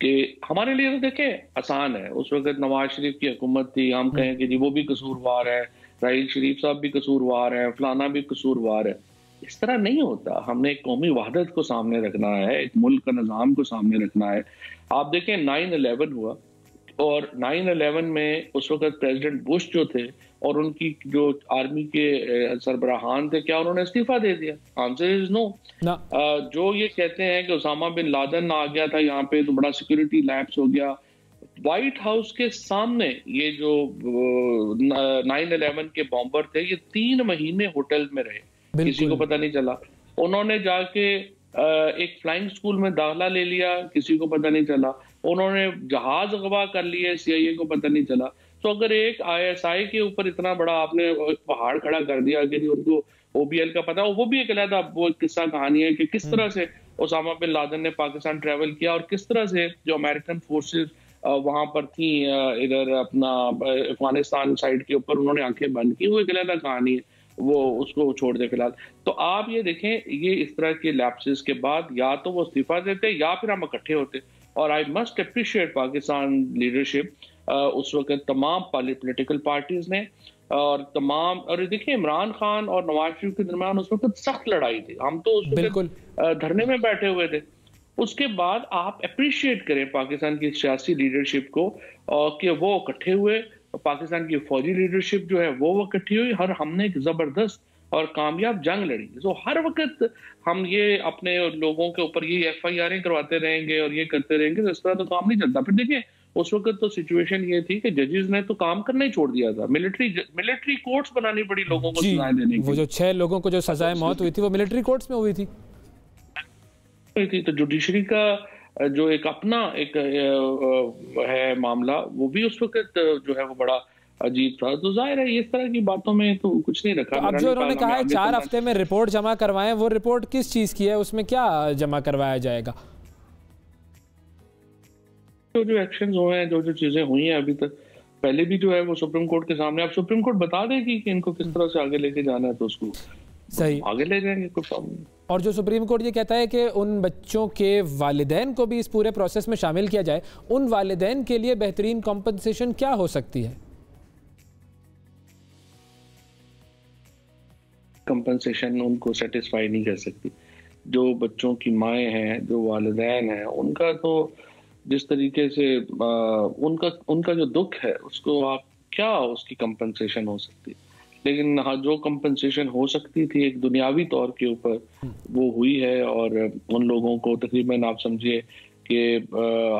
कि हमारे लिए तो देखें आसान है, उस वक्त नवाज शरीफ की हुकूमत थी, हम कहें कि जी वो भी कसूरवार है, राहील शरीफ साहब भी कसूरवार है, फलाना भी कसूरवार है, इस तरह नहीं होता। हमने एक कौमी वहदत को सामने रखना है, एक मुल्क का निज़ाम को सामने रखना है। आप देखें 9/11 हुआ और 9/11 में उस वक्त प्रेसिडेंट बुश जो थे और उनकी जो आर्मी के सरबराहान थे, क्या उन्होंने इस्तीफा दे दिया? Answer is no. जो ये कहते हैं कि उसामा बिन लादेन आ गया था यहाँ पे तो बड़ा सिक्योरिटी लैप्स हो गया, व्हाइट हाउस के सामने ये जो 9/11 के बॉम्बर थे ये 3 महीने होटल में रहे, किसी को पता नहीं चला। उन्होंने जाके एक फ्लाइंग स्कूल में दाखिला ले लिया, किसी को पता नहीं चला। उन्होंने जहाज अगवा कर लिए, CIA को पता नहीं चला। तो अगर एक ISI के ऊपर इतना बड़ा आपने पहाड़ खड़ा कर दिया कि उनको OBL का पता, वो भी एक अलग वो किस्सा कहानी है कि किस तरह से ओसामा बिन लादेन ने पाकिस्तान ट्रैवल किया और किस तरह से जो अमेरिकन फोर्सेस वहां पर थी इधर अपना अफगानिस्तान साइड के ऊपर उन्होंने आंखें बंद की, वो एक अलग कहानी है, वो उसको छोड़ दे फिलहाल। तो आप ये देखें, ये इस तरह के लैप्सेस के बाद या तो वो इस्तीफा देते या फिर हम इकट्ठे होते। और I must appreciate Pakistan leadership, उस वक्त तमाम पॉलिटिकल पार्टीज ने और तमाम, और देखिए इमरान खान और नवाज शरीफ के दरमियान उस वक्त सख्त लड़ाई थी, हम तो उस वक्त धरने में बैठे हुए थे। उसके बाद आप अप्रिशिएट करें पाकिस्तान की सियासी लीडरशिप को कि वो इकट्ठे हुए, पाकिस्तान की फौजी लीडरशिप जो है वो इकट्ठी हुई, हर हमने एक जबरदस्त और कामयाब जंग लड़ी। तो हर वक्त हम ये अपने लोगों के ऊपर ये FIR करवाते रहेंगे और ये करते रहेंगे तो इस तरह तो काम नहीं चलता। फिर देखिए उस वक्त तो सिचुएशन ये थी कि जजेस ने तो काम करना ही छोड़ दिया था, मिलिट्री कोर्ट्स बनानी पड़ी लोगों को सजाएं देने की। वो जो 6 लोगों को जो सजाएं मौत हुई थी वो मिलिट्री कोर्ट्स में हुई थी। तो जुडिशरी का जो एक अपना एक है मामला, वो भी उस वक्त जो है वो बड़ा अजीब था। तो जाहिर है इस तरह की बातों में तो कुछ नहीं रखा। तो अब जो उन्होंने कहा है 4 हफ्ते में रिपोर्ट जमा करवाएं, वो रिपोर्ट किस चीज की है, उसमें क्या जमा करवाया जाएगा? जो एक्शंस हुए हैं, जो चीजें हुई हैं अभी तक, पहले भी जो है वो सुप्रीम कोर्ट के सामने, अब सुप्रीम कोर्ट बता देगी कि इनको किस तरह से आगे लेके जाना है तो उसको सही आगे ले जाएंगे, कोई प्रॉब्लम नहीं। और जो सुप्रीम कोर्ट ये कहता है कि उन बच्चों के वालिदैन को भी इस पूरे प्रोसेस में शामिल किया जाए, उन वालिदैन के लिए बेहतरीन कॉम्पनसेशन क्या हो सकती है? कंपनसेशन उनको सेटिस्फाई नहीं कर सकती। जो बच्चों की माएँ हैं, जो वालिदैन हैं, उनका तो जिस तरीके से उनका जो दुख है उसको आप क्या उसकी कंपनसेशन हो सकती है। लेकिन हाँ, जो कंपनसेशन हो सकती थी एक दुनियावी तौर के ऊपर वो हुई है। और उन लोगों को तकरीबन आप समझिए कि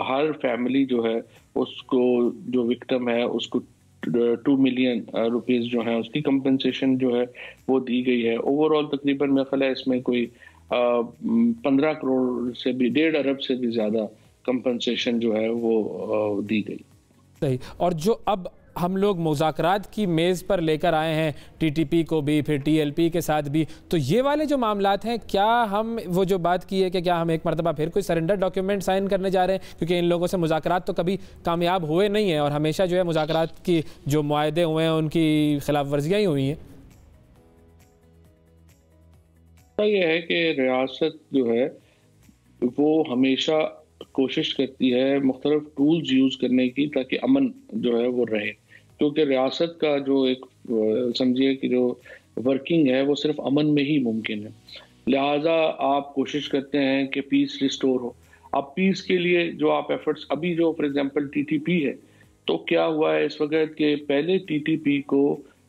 हर फैमिली जो है उसको, जो विक्टिम है उसको 2 मिलियन रुपीस जो है उसकी कंपनसेशन जो है वो दी गई है। ओवरऑल तकरीबन मेरा ख्याल है इसमें कोई 15 करोड़ से भी 1.5 अरब से भी ज्यादा कंपनसेशन जो है वो दी गई। सही। और जो अब हम लोग मुज़ाकरात की मेज़ पर लेकर आए हैं, TTP को भी, फिर TLP के साथ भी, तो ये वाले जो मामलात हैं, क्या हम वो जो बात की है कि क्या हम एक मरतबा फिर कोई सरेंडर डॉक्यूमेंट साइन करने जा रहे हैं? क्योंकि इन लोगों से मुज़ाकरात तो कभी कामयाब हुए नहीं हैं और हमेशा जो है मुज़ाकरात की जो मुआहदे हुए हैं उनकी खिलाफ वर्जियाँ ही हुई हैं। ये है कि रियासत जो है वो हमेशा कोशिश करती है मुख्तलिफ टूल्स यूज़ करने की ताकि अमन जो है वो रहे, क्योंकि रियासत का जो एक समझिए कि जो वर्किंग है वो सिर्फ अमन में ही मुमकिन है। लिहाजा आप कोशिश करते हैं कि पीस रिस्टोर हो। अब पीस के लिए जो आप एफर्ट्स, अभी जो फॉर एग्जांपल TTP है, तो क्या हुआ है इस वक्त के पहले TTP को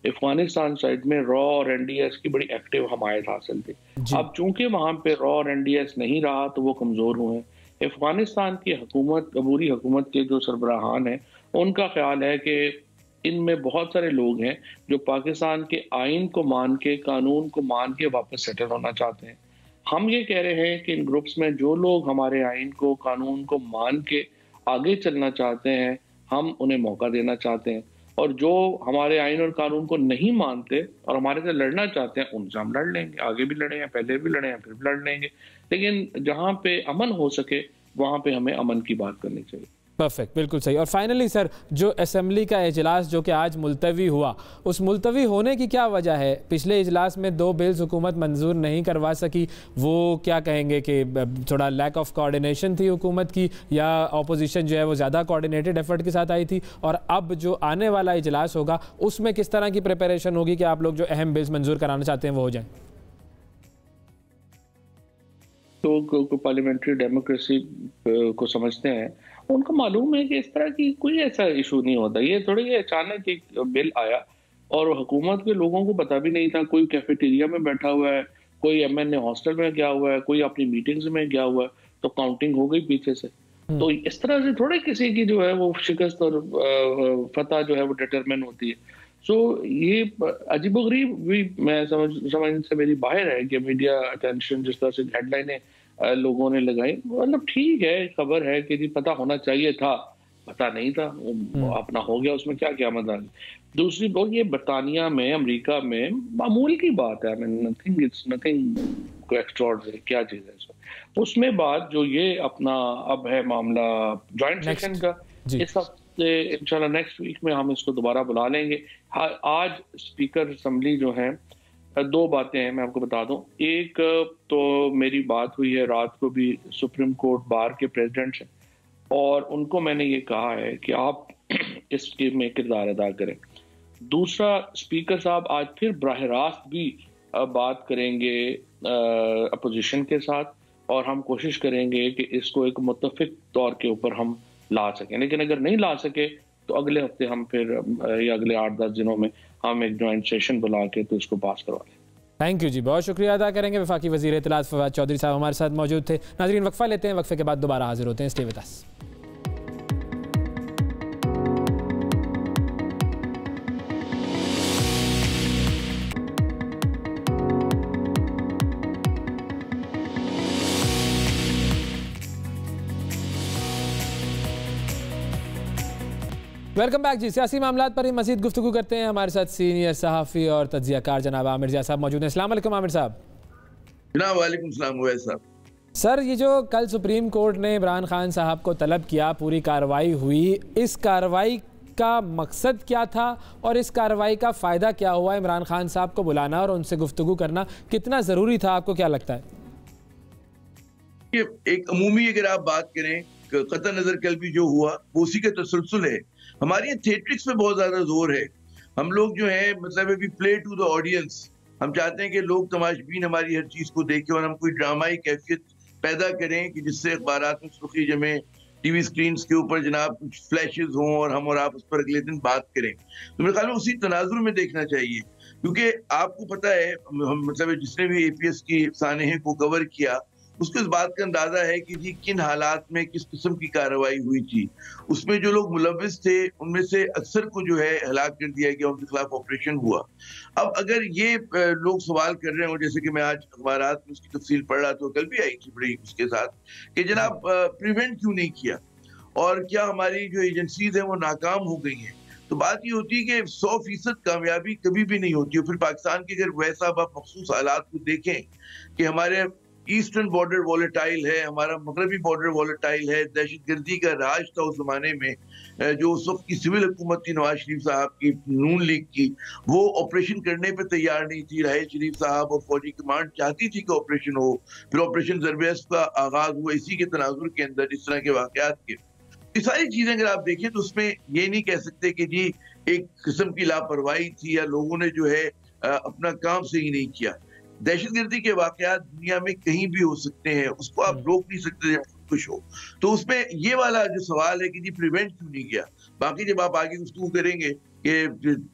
अफगानिस्तान साइड में रॉ और NDS की बड़ी एक्टिव हमायत हासिल थी। अब चूंकि वहाँ पे रॉ और NDS नहीं रहा तो वो कमज़ोर हुए। अफगानिस्तान की हुकूमत, अबूरी हुकूमत के जो सरबराहान हैं, उनका ख्याल है कि इनमें बहुत सारे लोग हैं जो पाकिस्तान के आइन को मान के, कानून को मान के वापस सेटल होना चाहते हैं। हम ये कह रहे हैं कि इन ग्रुप्स में जो लोग हमारे आइन को, कानून को मान के आगे चलना चाहते हैं, हम उन्हें मौका देना चाहते हैं। और जो हमारे आइन और कानून को नहीं मानते और हमारे से लड़ना चाहते हैं, उनसे हम लड़ लेंगे। आगे भी लड़े हैं, पहले भी लड़े हैं, फिर भी लड़ लेंगे। लेकिन जहाँ पे अमन हो सके वहाँ पे हमें अमन की बात करनी चाहिए। परफेक्ट, बिल्कुल सही। और फाइनली सर, जो असेंबली का इजलास जो कि आज मुलतवी हुआ, उस मुलतवी होने की क्या वजह है? पिछले इजलास में 2 बिल्स हुकूमत मंजूर नहीं करवा सकी, वो क्या कहेंगे कि थोड़ा लैक ऑफ कोऑर्डिनेशन थी हुकूमत की, या अपोजिशन जो है वो ज़्यादा कोऑर्डिनेटेड एफर्ट के साथ आई थी? और अब जो आने वाला इजलास होगा उसमें किस तरह की प्रिपरेशन होगी कि आप लोग जो अहम बिल्स मंजूर कराना चाहते हैं वो हो जाएँ? जो पार्लियामेंट्री डेमोक्रेसी को समझते हैं, उनको मालूम है कि इस तरह की कोई ऐसा इशू नहीं होता। ये थोड़ी अचानक एक बिल आया और हुकूमत के लोगों को पता भी नहीं था। कोई कैफेटेरिया में बैठा हुआ है, कोई एमएनए हॉस्टल में गया हुआ है, कोई अपनी मीटिंग्स में गया हुआ है, तो काउंटिंग हो गई पीछे से। तो इस तरह से थोड़े किसी की जो है वो शिकस्त और फतह जो है वो डिटरमिन होती है। सो ये अजीबोगरीब भी मैं समझ से मेरी बाहर है कि मीडिया अटेंशन जिस तरह से हेडलाइनें लोगों ने लगाई, मतलब ठीक है, खबर है कि जी पता होना चाहिए था, पता नहीं था, अपना हो गया, उसमें क्या क़यामत आ गई। दूसरी बात, ये बरतानिया में, अमेरिका में मामूल की बात है, नथिंग, इट्स नथिंग एक्स्ट्राऑर्डिनरी, क्या चीज़ है इसमें। उसमें बात जो ये अपना अब है मामला जॉइंट सेशन का, इस हफ्ते इंशाल्लाह नेक्स्ट वीक में हम इसको दोबारा बुला लेंगे। आज स्पीकर असम्बली जो है, दो बातें हैं मैं आपको बता दूं। एक तो मेरी बात हुई है रात को भी सुप्रीम कोर्ट बार के प्रेसिडेंट से, और उनको मैंने ये कहा है कि आप इसके में किरदार अदा करें। दूसरा, स्पीकर साहब आज फिर बराह रास्त भी बात करेंगे अपोजिशन के साथ, और हम कोशिश करेंगे कि इसको एक मुत्तफिक तौर के ऊपर हम ला सकें। लेकिन अगर नहीं ला सके तो अगले हफ्ते हम फिर या अगले 8-10 दिनों में हम एक जॉइंट सेशन बुला के तो इसको पास करवा लें। थैंक यू जी, बहुत शुक्रिया अदा करेंगे। वफाकी वज़ीर इत्तलात फवाद चौधरी साहब हमारे साथ मौजूद थे। नाज़रीन, वक्फा लेते हैं, वक्फे के बाद दोबारा हाजिर होते हैं। Stay with us. Welcome back जी। सियासी मामलात पर ही मज़ीद गुफ्तगू करते हैं। हमारे साथ सीनियर सहाफ़ी और तज्ज़ियाकार जनाब आमिर जिया साहब मौजूद हैं। अस्सलाम वालेकुम आमिर साहब। जनाब वालेकुम सलाम उवैस साहब। सर, ये जो कल सुप्रीम कोर्ट ने इमरान खान साहब को तलब किया, पूरी कार्रवाई हुई, इस कार्रवाई का मकसद क्या था और इस कार्रवाई का फ़ायदा क्या हुआ? इमरान खान साहब को बुलाना और उनसे गुफ्तगू करना कितना ज़रूरी था, आपको क्या लगता है? एक अमूमी अगर आप बात करें, कतई नजर कल भी जो हुआ वो उसी का तसलसल है। हमारे यहाँ थिएट्रिक्स पे बहुत ज्यादा जोर है। हम लोग जो है मतलब we play to the audience. हम चाहते हैं कि लोग तमाशबीन हमारी हर चीज को देखें और हम कोई ड्रामाई कैफियत पैदा करें कि जिससे अखबारात में सुर्खी जमे, टीवी स्क्रीन के ऊपर जनाब कुछ फ्लैशेस हों और हम और आप उस पर अगले दिन बात करें। तो मेरे ख्याल में उसी तनाजुर में देखना चाहिए, क्योंकि आपको पता है हम मतलब जिसने भी APS की सानहे को कवर किया उसको इस बात का अंदाजा है कि जी किन हालात में किस किस्म की कार्रवाई हुई थी। उसमें जो लोग मुलविस थे उनमें से अक्सर को जो है हलाक कर दिया गया, उनके खिलाफ ऑपरेशन हुआ। अब अगर ये लोग सवाल कर रहे हो, जैसे कि मैं आज अखबारात में उसकी तफसील पढ़ रहा था, कल भी आई थी बड़ी उसके साथ, कि जनाब प्रिवेंट क्यों नहीं किया और क्या हमारी जो एजेंसीज हैं वो नाकाम हो गई हैं। तो बात ये होती है कि 100% कामयाबी कभी भी नहीं होती। और फिर पाकिस्तान के अगर वैसा आप मखसूस हालात को देखें कि हमारे ईस्टर्न बॉर्डर वॉलेटाइल है, हमारा मगरबी बॉर्डर वॉलेटाइल है, दहशतगर्दी का राज था उस जमाने में, जो उस वक्त की सिविल हुकूमत थी नवाज शरीफ साहब की, नून लीग की, वो ऑपरेशन करने पे तैयार नहीं थी। राहिल शरीफ साहब और फौजी कमांड चाहती थी कि ऑपरेशन हो, फिर ऑपरेशन ज़रबेस का आगाज हुआ इसी के तनाजुर के अंदर इस तरह के वाकयात के। ये सारी चीजें अगर आप देखें तो उसमें ये नहीं कह सकते कि जी एक किस्म की लापरवाही थी या लोगों ने जो है अपना काम सही नहीं किया। दहशतगर्दी के वाकयात दुनिया में कहीं भी हो सकते हैं, उसको आप रोक नहीं सकते जब कुछ हो। तो उसमें ये वाला जो सवाल है कि जी प्रिवेंट क्यों नहीं किया। बाकी जब आप आगे गुफ्तगू करेंगे कि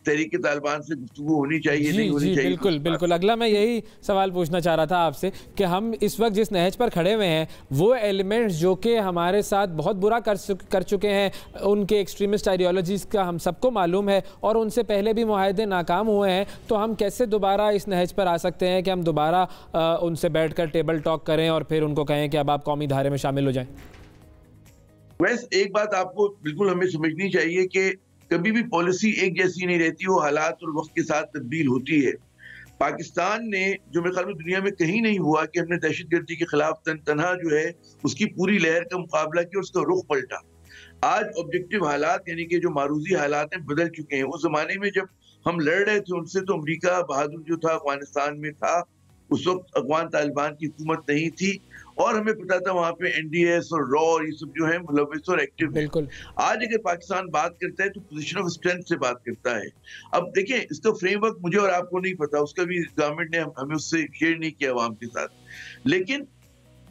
तहरीक तालिबान से गुफ्तगू होनी चाहिए, नहीं होनी चाहिए, बिल्कुल बिल्कुल। अगला मैं यही सवाल पूछना चाह रहा था आपसे कि हम इस वक्त जिस नहज पर खड़े हुए हैं, वो एलिमेंट्स जो कि हमारे साथ बहुत बुरा कर चुके हैं, उनके एक्सट्रीमिस्ट आइडियोलॉजीज़ का हम सबको मालूम है और उनसे पहले भी मुआहदे नाकाम हुए हैं, तो हम कैसे दोबारा इस नहज पर आ सकते हैं कि हम दोबारा उनसे बैठ कर टेबल टॉक करें और फिर उनको कहें कि अब आप कौमी धारे में शामिल हो जाएं? वैसे एक बात आपको बिल्कुल हमें समझनी चाहिए कि कभी भी पॉलिसी एक जैसी नहीं रहती, वो हालात और वक्त के साथ तब्दील होती है। पाकिस्तान ने जो मेरे ख्याल में दुनिया में कहीं नहीं हुआ कि हमने दहशतगर्दी के खिलाफ तनहा जो है उसकी पूरी लहर का मुकाबला किया और उसका रुख पलटा। आज ऑब्जेक्टिव हालात यानी कि जो मारूजी हालात हैं बदल चुके हैं। उस जमाने में जब हम लड़ रहे थे उनसे तो अमरीका बहादुर जो था अफगानिस्तान में था, उस वक्त अफगान तालिबान की हुकूमत नहीं थी और हमें पता था वहां पे NDS और रॉ और ये सब जो है मुलविस और एक्टिव। बिल्कुल। आज अगर पाकिस्तान बात करता है तो पोजीशन ऑफ स्ट्रेंथ से बात करता है। अब देखिए इसका फ्रेमवर्क मुझे और आपको नहीं पता, उसका भी गवर्नमेंट ने हमें उससे शेयर नहीं किया अवाम के साथ। लेकिन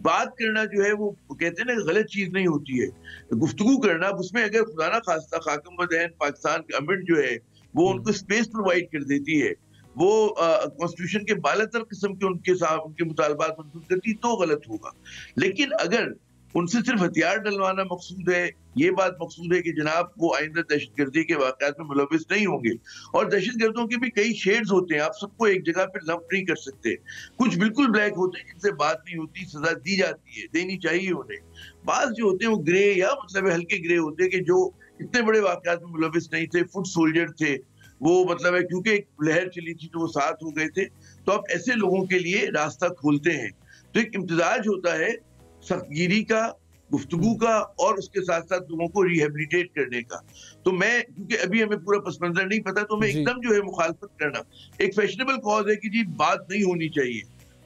बात करना जो है वो कहते हैं ना गलत चीज नहीं होती है, गुफ्तगू करना, उसमें अगर खुदा ना खास्ता खाकम बदहन पाकिस्तान गवर्नमेंट जो है वो उनको स्पेस प्रोवाइड कर देती है, वो कॉन्स्टिट्यूशन के बालातर किस्म के उनके मुतालबात मंजूर करती तो गलत होगा। लेकिन अगर उनसे सिर्फ हथियार डलवाना मकसूद है, ये बात मकसूद है कि जनाब वो आइंदा दहशतगर्दी के वाक़यात में मुलविस नहीं होंगे, और दहशतगर्दों के भी कई शेड्स होते हैं, आप सबको एक जगह पे लंप नहीं कर सकते। कुछ बिल्कुल ब्लैक होते हैं जिनसे बात नहीं होती, सजा दी जाती है, देनी चाहिए उन्हें। बाज जो होते हैं वो ग्रे या मतलब हल्के ग्रे होते हैं कि जो इतने बड़े वाक़यात में मुलविस नहीं थे, फुट सोल्जर थे, वो मतलब है क्योंकि एक लहर चली थी तो वो साथ हो गए थे, तो आप ऐसे लोगों के लिए रास्ता खोलते हैं। तो एक इम्तिजाज होता है सख्तगिरी का, गुफ्तगू का, और उसके साथ साथ लोगों को रिहेबिलिटेट करने का। तो मैं क्योंकि अभी हमें पूरा पस मंजर नहीं पता, तो मैं एकदम जो है मुखालफत करना, एक फैशनेबल कॉज है कि जी बात नहीं होनी चाहिए।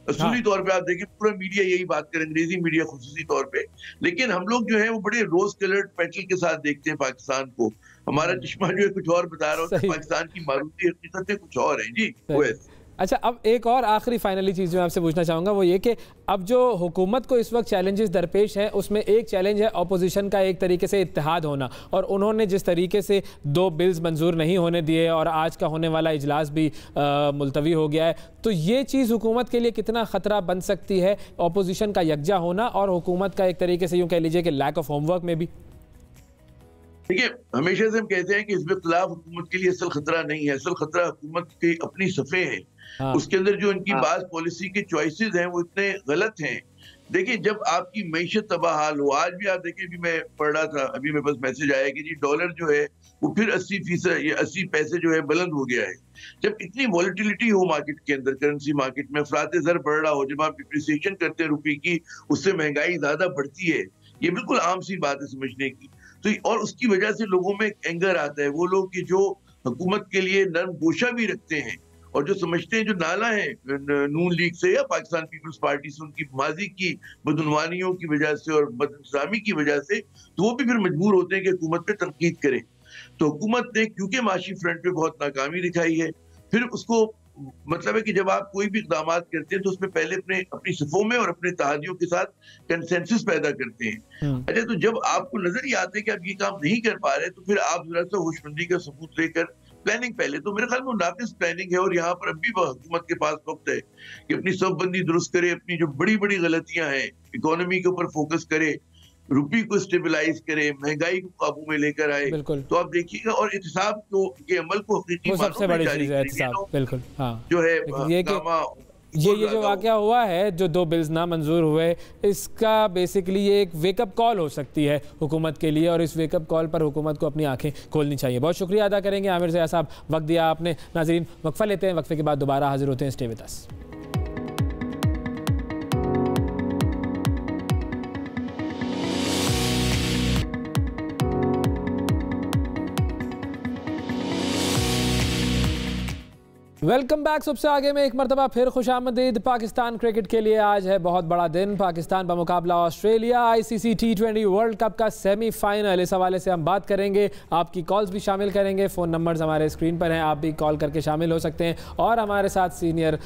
असूली तौर पे आप देखिए पूरा मीडिया यही बात करे, अंग्रेजी मीडिया खुसूसी तौर पे, लेकिन हम लोग जो है वो बड़े रोज कलर्ड पेटल के साथ देखते हैं पाकिस्तान को। हमारा चश्मा जो है कुछ और बता रहा होता है, पाकिस्तान की मारूती हकीकतें कुछ और है जी। अच्छा, अब एक और आखिरी फाइनली चीज़ जो मैं आपसे पूछना चाहूँगा वो ये कि अब जो हुकूमत को इस वक्त चैलेंजेस दरपेश हैं उसमें एक चैलेंज है अपोजिशन का एक तरीके से इत्तेहाद होना, और उन्होंने जिस तरीके से 2 बिल्स मंजूर नहीं होने दिए और आज का होने वाला इजलास भी मुलतवी हो गया है, तो ये चीज़ हुकूमत के लिए कितना ख़तरा बन सकती है, अपोजिशन का यकजा होना और हुकूमत का एक तरीके से यूँ कह लीजिए कि लैक ऑफ होमवर्क में भी? देखिए, हमेशा से हम कहते हैं कि हिज़्ब इख्तिलाफ हुकूमत के लिए असल खतरा नहीं है, असल खतरा हुकूमत की अपनी सफ़े हैं। उसके अंदर जो इनकी बात पॉलिसी के चॉइसेस हैं वो इतने गलत हैं। देखिए, जब आपकी मईशत तबाहाल हो, आज भी आप देखिए, अभी मैं पढ़ रहा था, अभी मेरे पास मैसेज आया कि जी डॉलर जो है वो फिर 80% या 80 पैसे जो है बुलंद हो गया है। जब इतनी वॉलेटिलिटी हो मार्केट के अंदर, करेंसी मार्केट में अफरात ज़र बढ़ रहा हो, जब आप डिप्रिसिएशन करते हैं रुपये की, उससे महंगाई ज्यादा बढ़ती है, ये बिल्कुल आम सी बात है समझने की। तो और उसकी वजह से लोगों में एंगर आता है, वो लोग कि जो हुकूमत के लिए नरम गोशा भी रखते हैं और जो समझते हैं जो नाला है नून लीग से या पाकिस्तान पीपल्स पार्टी से उनकी माजी की बदनवानियों की वजह से और बदइंतजामी की वजह से, तो वो भी फिर मजबूर होते हैं कि हुकूमत पे तनकीद करें। तो हुकूमत ने क्योंकि माशी फ्रंट पे बहुत नाकामी दिखाई है, फिर उसको मतलब है कि जब आप कोई भी इक़दाम करते हैं तो उसमें पहले अपनी सफ़ों में और अपने तहादियों के साथ कंसेंसस पैदा करते हैं। अच्छा, तो जब आपको नजर ही आते हैं कि आप ये काम नहीं कर पा रहे, तो फिर आप जरा सा होशमंदी का सबूत लेकर प्लानिंग पहले, तो मेरे ख्याल में नाकिस प्लानिंग है, और यहाँ पर अभी हुकूमत के पास वक्त है कि अपनी सफबंदी दुरुस्त करे, अपनी जो बड़ी बड़ी गलतियां हैं इकोनॉमी के ऊपर फोकस करे, रुपये को स्टेबलाइज करे, महंगाई को काबू में लेकर आए। तो आप देखिएगा, और एहतिसाब के अमल को हकीकी सबसे बड़ी चीज है एहतिसाब, बिल्कुल। हाँ, जो है ये जो वाकया हुआ है, जो 2 बिल्स ना मंजूर हुए, इसका बेसिकली ये एक वेकअप कॉल हो सकती है हुकूमत के लिए, और इस वेकअप कॉल पर हुकूमत को अपनी आंखें खोलनी चाहिए। बहुत शुक्रिया अदा करेंगे आमिर ज़िया साहब, वक्त दिया आपने। नाज़रीन, वक्फा लेते हैं, वक्फे के बाद दोबारा हाजिर होते हैं। Stay with us. Welcome back. सबसे आगे में एक मरतबा फिर खुशामदीद। पाकिस्तान क्रिकेट के लिए आज है बहुत बड़ा दिन। पाकिस्तान का मुकाबला Australia, ICC T20 world cup का सेमीफाइनल। इस हवाले से हम बात करेंगे, आपकी कॉल्स भी शामिल करेंगे। फ़ोन नंबर्स हमारे स्क्रीन पर हैं, आप भी कॉल करके शामिल हो सकते हैं। और हमारे साथ सीनियर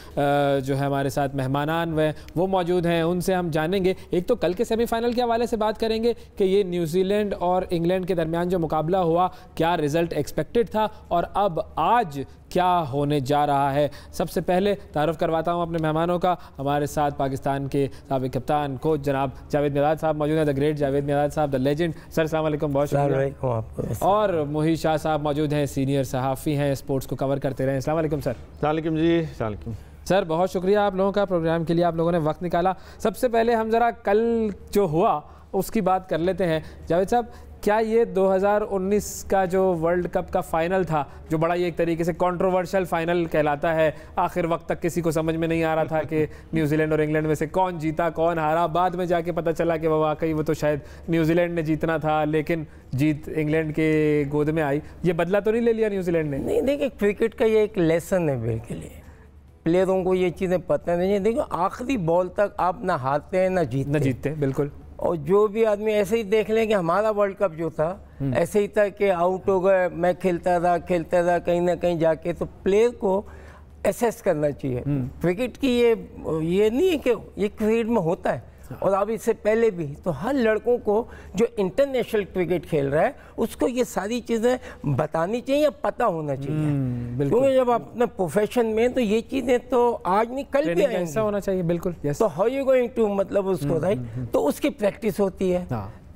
जो है हमारे साथ मेहमानान वो मौजूद हैं, उनसे हम जानेंगे। एक तो कल के सेमीफाइनल के हवाले से बात करेंगे कि ये न्यूजीलैंड और इंग्लैंड के दरमियान जो मुकाबला हुआ, क्या रिज़ल्ट एक्सपेक्टेड था और अब आज क्या होने जा रहा है। सबसे पहले तारुफ करवाता हूं अपने मेहमानों का। हमारे साथ पाकिस्तान के साबिक कप्तान कोच जनाब जावेद मियादाद साहब मौजूद हैं, द ग्रेट जावेद मियादाद साहब, द लेजेंड। सर अस्सलाम वालेकुम, बहुत शुक्रिया। और मुही शाह साहब मौजूद हैं, सीनियर सहाफ़ी हैं, स्पोर्ट्स को कवर करते रहे। अस्सलाम वालेकुम सर। वालेकुम जी, वालेकुम सर, बहुत शुक्रिया आप लोगों का, प्रोग्राम के लिए आप लोगों ने वक्त निकाला। सबसे पहले हम ज़रा कल जो हुआ उसकी बात कर लेते हैं। जावेद साहब, क्या ये 2019 का जो वर्ल्ड कप का फाइनल था, जो बड़ा ये एक तरीके से कंट्रोवर्शियल फाइनल कहलाता है, आखिर वक्त तक किसी को समझ में नहीं आ रहा था कि न्यूजीलैंड और इंग्लैंड में से कौन जीता कौन हारा। बाद में जाके पता चला कि वो वाकई वो तो शायद न्यूजीलैंड ने जीतना था, लेकिन जीत इंग्लैंड के गोद में आई। ये बदला तो नहीं ले लिया न्यूजीलैंड ने? नहीं, देखिए क्रिकेट का ये एक लेसन है बिल्कुल, प्लेयरों को ये चीज़ें पता नहीं है। देखो आखिरी बॉल तक आप ना हारते हैं ना जीतते, बिल्कुल। और जो भी आदमी ऐसे ही देख लें कि हमारा वर्ल्ड कप जो था ऐसे ही था कि आउट हो गए, मैं खेलता रहा कहीं ना कहीं जाके। तो प्लेयर को एसेस करना चाहिए। क्रिकेट की ये नहीं है कि ये क्रिकेट में होता है, और अब इससे पहले भी, तो हर लड़कों को जो इंटरनेशनल क्रिकेट खेल रहा है उसको ये सारी चीज़ें बतानी चाहिए या पता होना चाहिए, क्योंकि जब अपने प्रोफेशन में तो ये चीज़ें तो आज नहीं कल भी आएंगी। ऐसा होना चाहिए, बिल्कुल। तो हाउ यू गोइंग टू, मतलब उसको राइट, तो उसकी प्रैक्टिस होती है।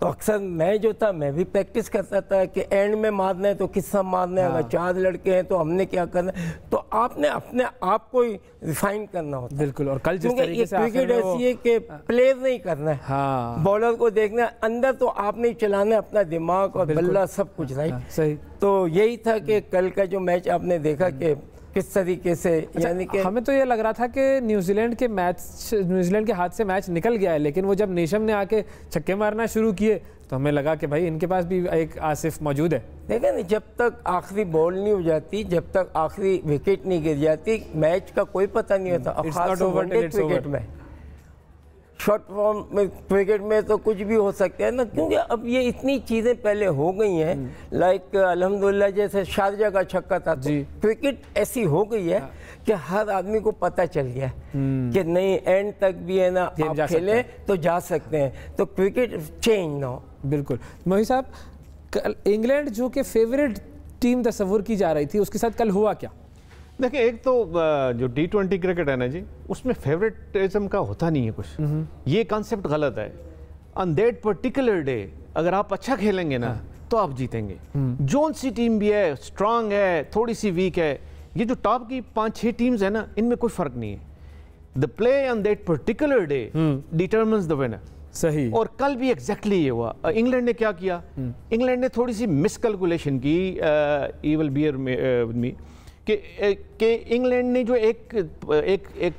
तो अक्सर मैं जो था, मैं भी प्रैक्टिस करता था कि एंड में मारना है तो किस्सा मारना है, अगर 4 लड़के हैं तो हमने क्या करना है, तो आपने अपने आप को ही रिफाइन करना होता है। बिल्कुल। और कल जिस तरीके से क्रिकेट ऐसी है कि प्लेयर नहीं करना है, हाँ, बॉलर को देखना है, अंदर तो आपने ही चलाना है अपना दिमाग और बल्ला सब कुछ, राइट। सही। तो यही था कि कल का जो मैच आपने देखा कि किस तरीके से, यानी कि हमें तो ये लग रहा था कि न्यूजीलैंड के हाथ से मैच निकल गया है, लेकिन वो जब नेशम ने आके छक्के मारना शुरू किए तो हमें लगा कि भाई इनके पास भी एक आसिफ मौजूद है। देखा नहीं, जब तक आखिरी बॉल नहीं हो जाती, जब तक आखिरी विकेट नहीं गिर जाती, मैच का कोई पता नहीं होता। वनडे क्रिकेट में, शॉर्ट फॉर्म में क्रिकेट में तो कुछ भी हो सकता है ना, क्योंकि अब ये इतनी चीज़ें पहले हो गई हैं, लाइक अल्हम्दुलिल्लाह जैसे शारजा का छक्का था, तो क्रिकेट ऐसी हो गई है कि हर आदमी को पता चल गया कि नहीं, एंड तक भी है ना आप खेले तो जा सकते हैं, तो क्रिकेट चेंज ना हो। बिल्कुल। मोहित साहब, इंग्लैंड जो कि फेवरेट टीम तस्वुर की जा रही थी, उसके साथ कल हुआ क्या? देखिए, एक तो जो T20 क्रिकेट है ना जी, उसमें फेवरेटिज्म का होता नहीं है कुछ, ये कॉन्सेप्ट गलत है। ऑन दैट पर्टिकुलर डे अगर आप अच्छा खेलेंगे ना तो आप जीतेंगे। जोन सी टीम भी है, स्ट्रांग है, थोड़ी सी वीक है, ये जो टॉप की 5-6 टीम्स है ना, इनमें कोई फर्क नहीं है। The play on that particular day determines the winner. सही। और कल भी एग्जैक्टली ये हुआ। इंग्लैंड ने क्या किया, इंग्लैंड ने थोड़ी सी मिसकैलकुलेशन की, इविल बियर मी, कि इंग्लैंड ने जो एक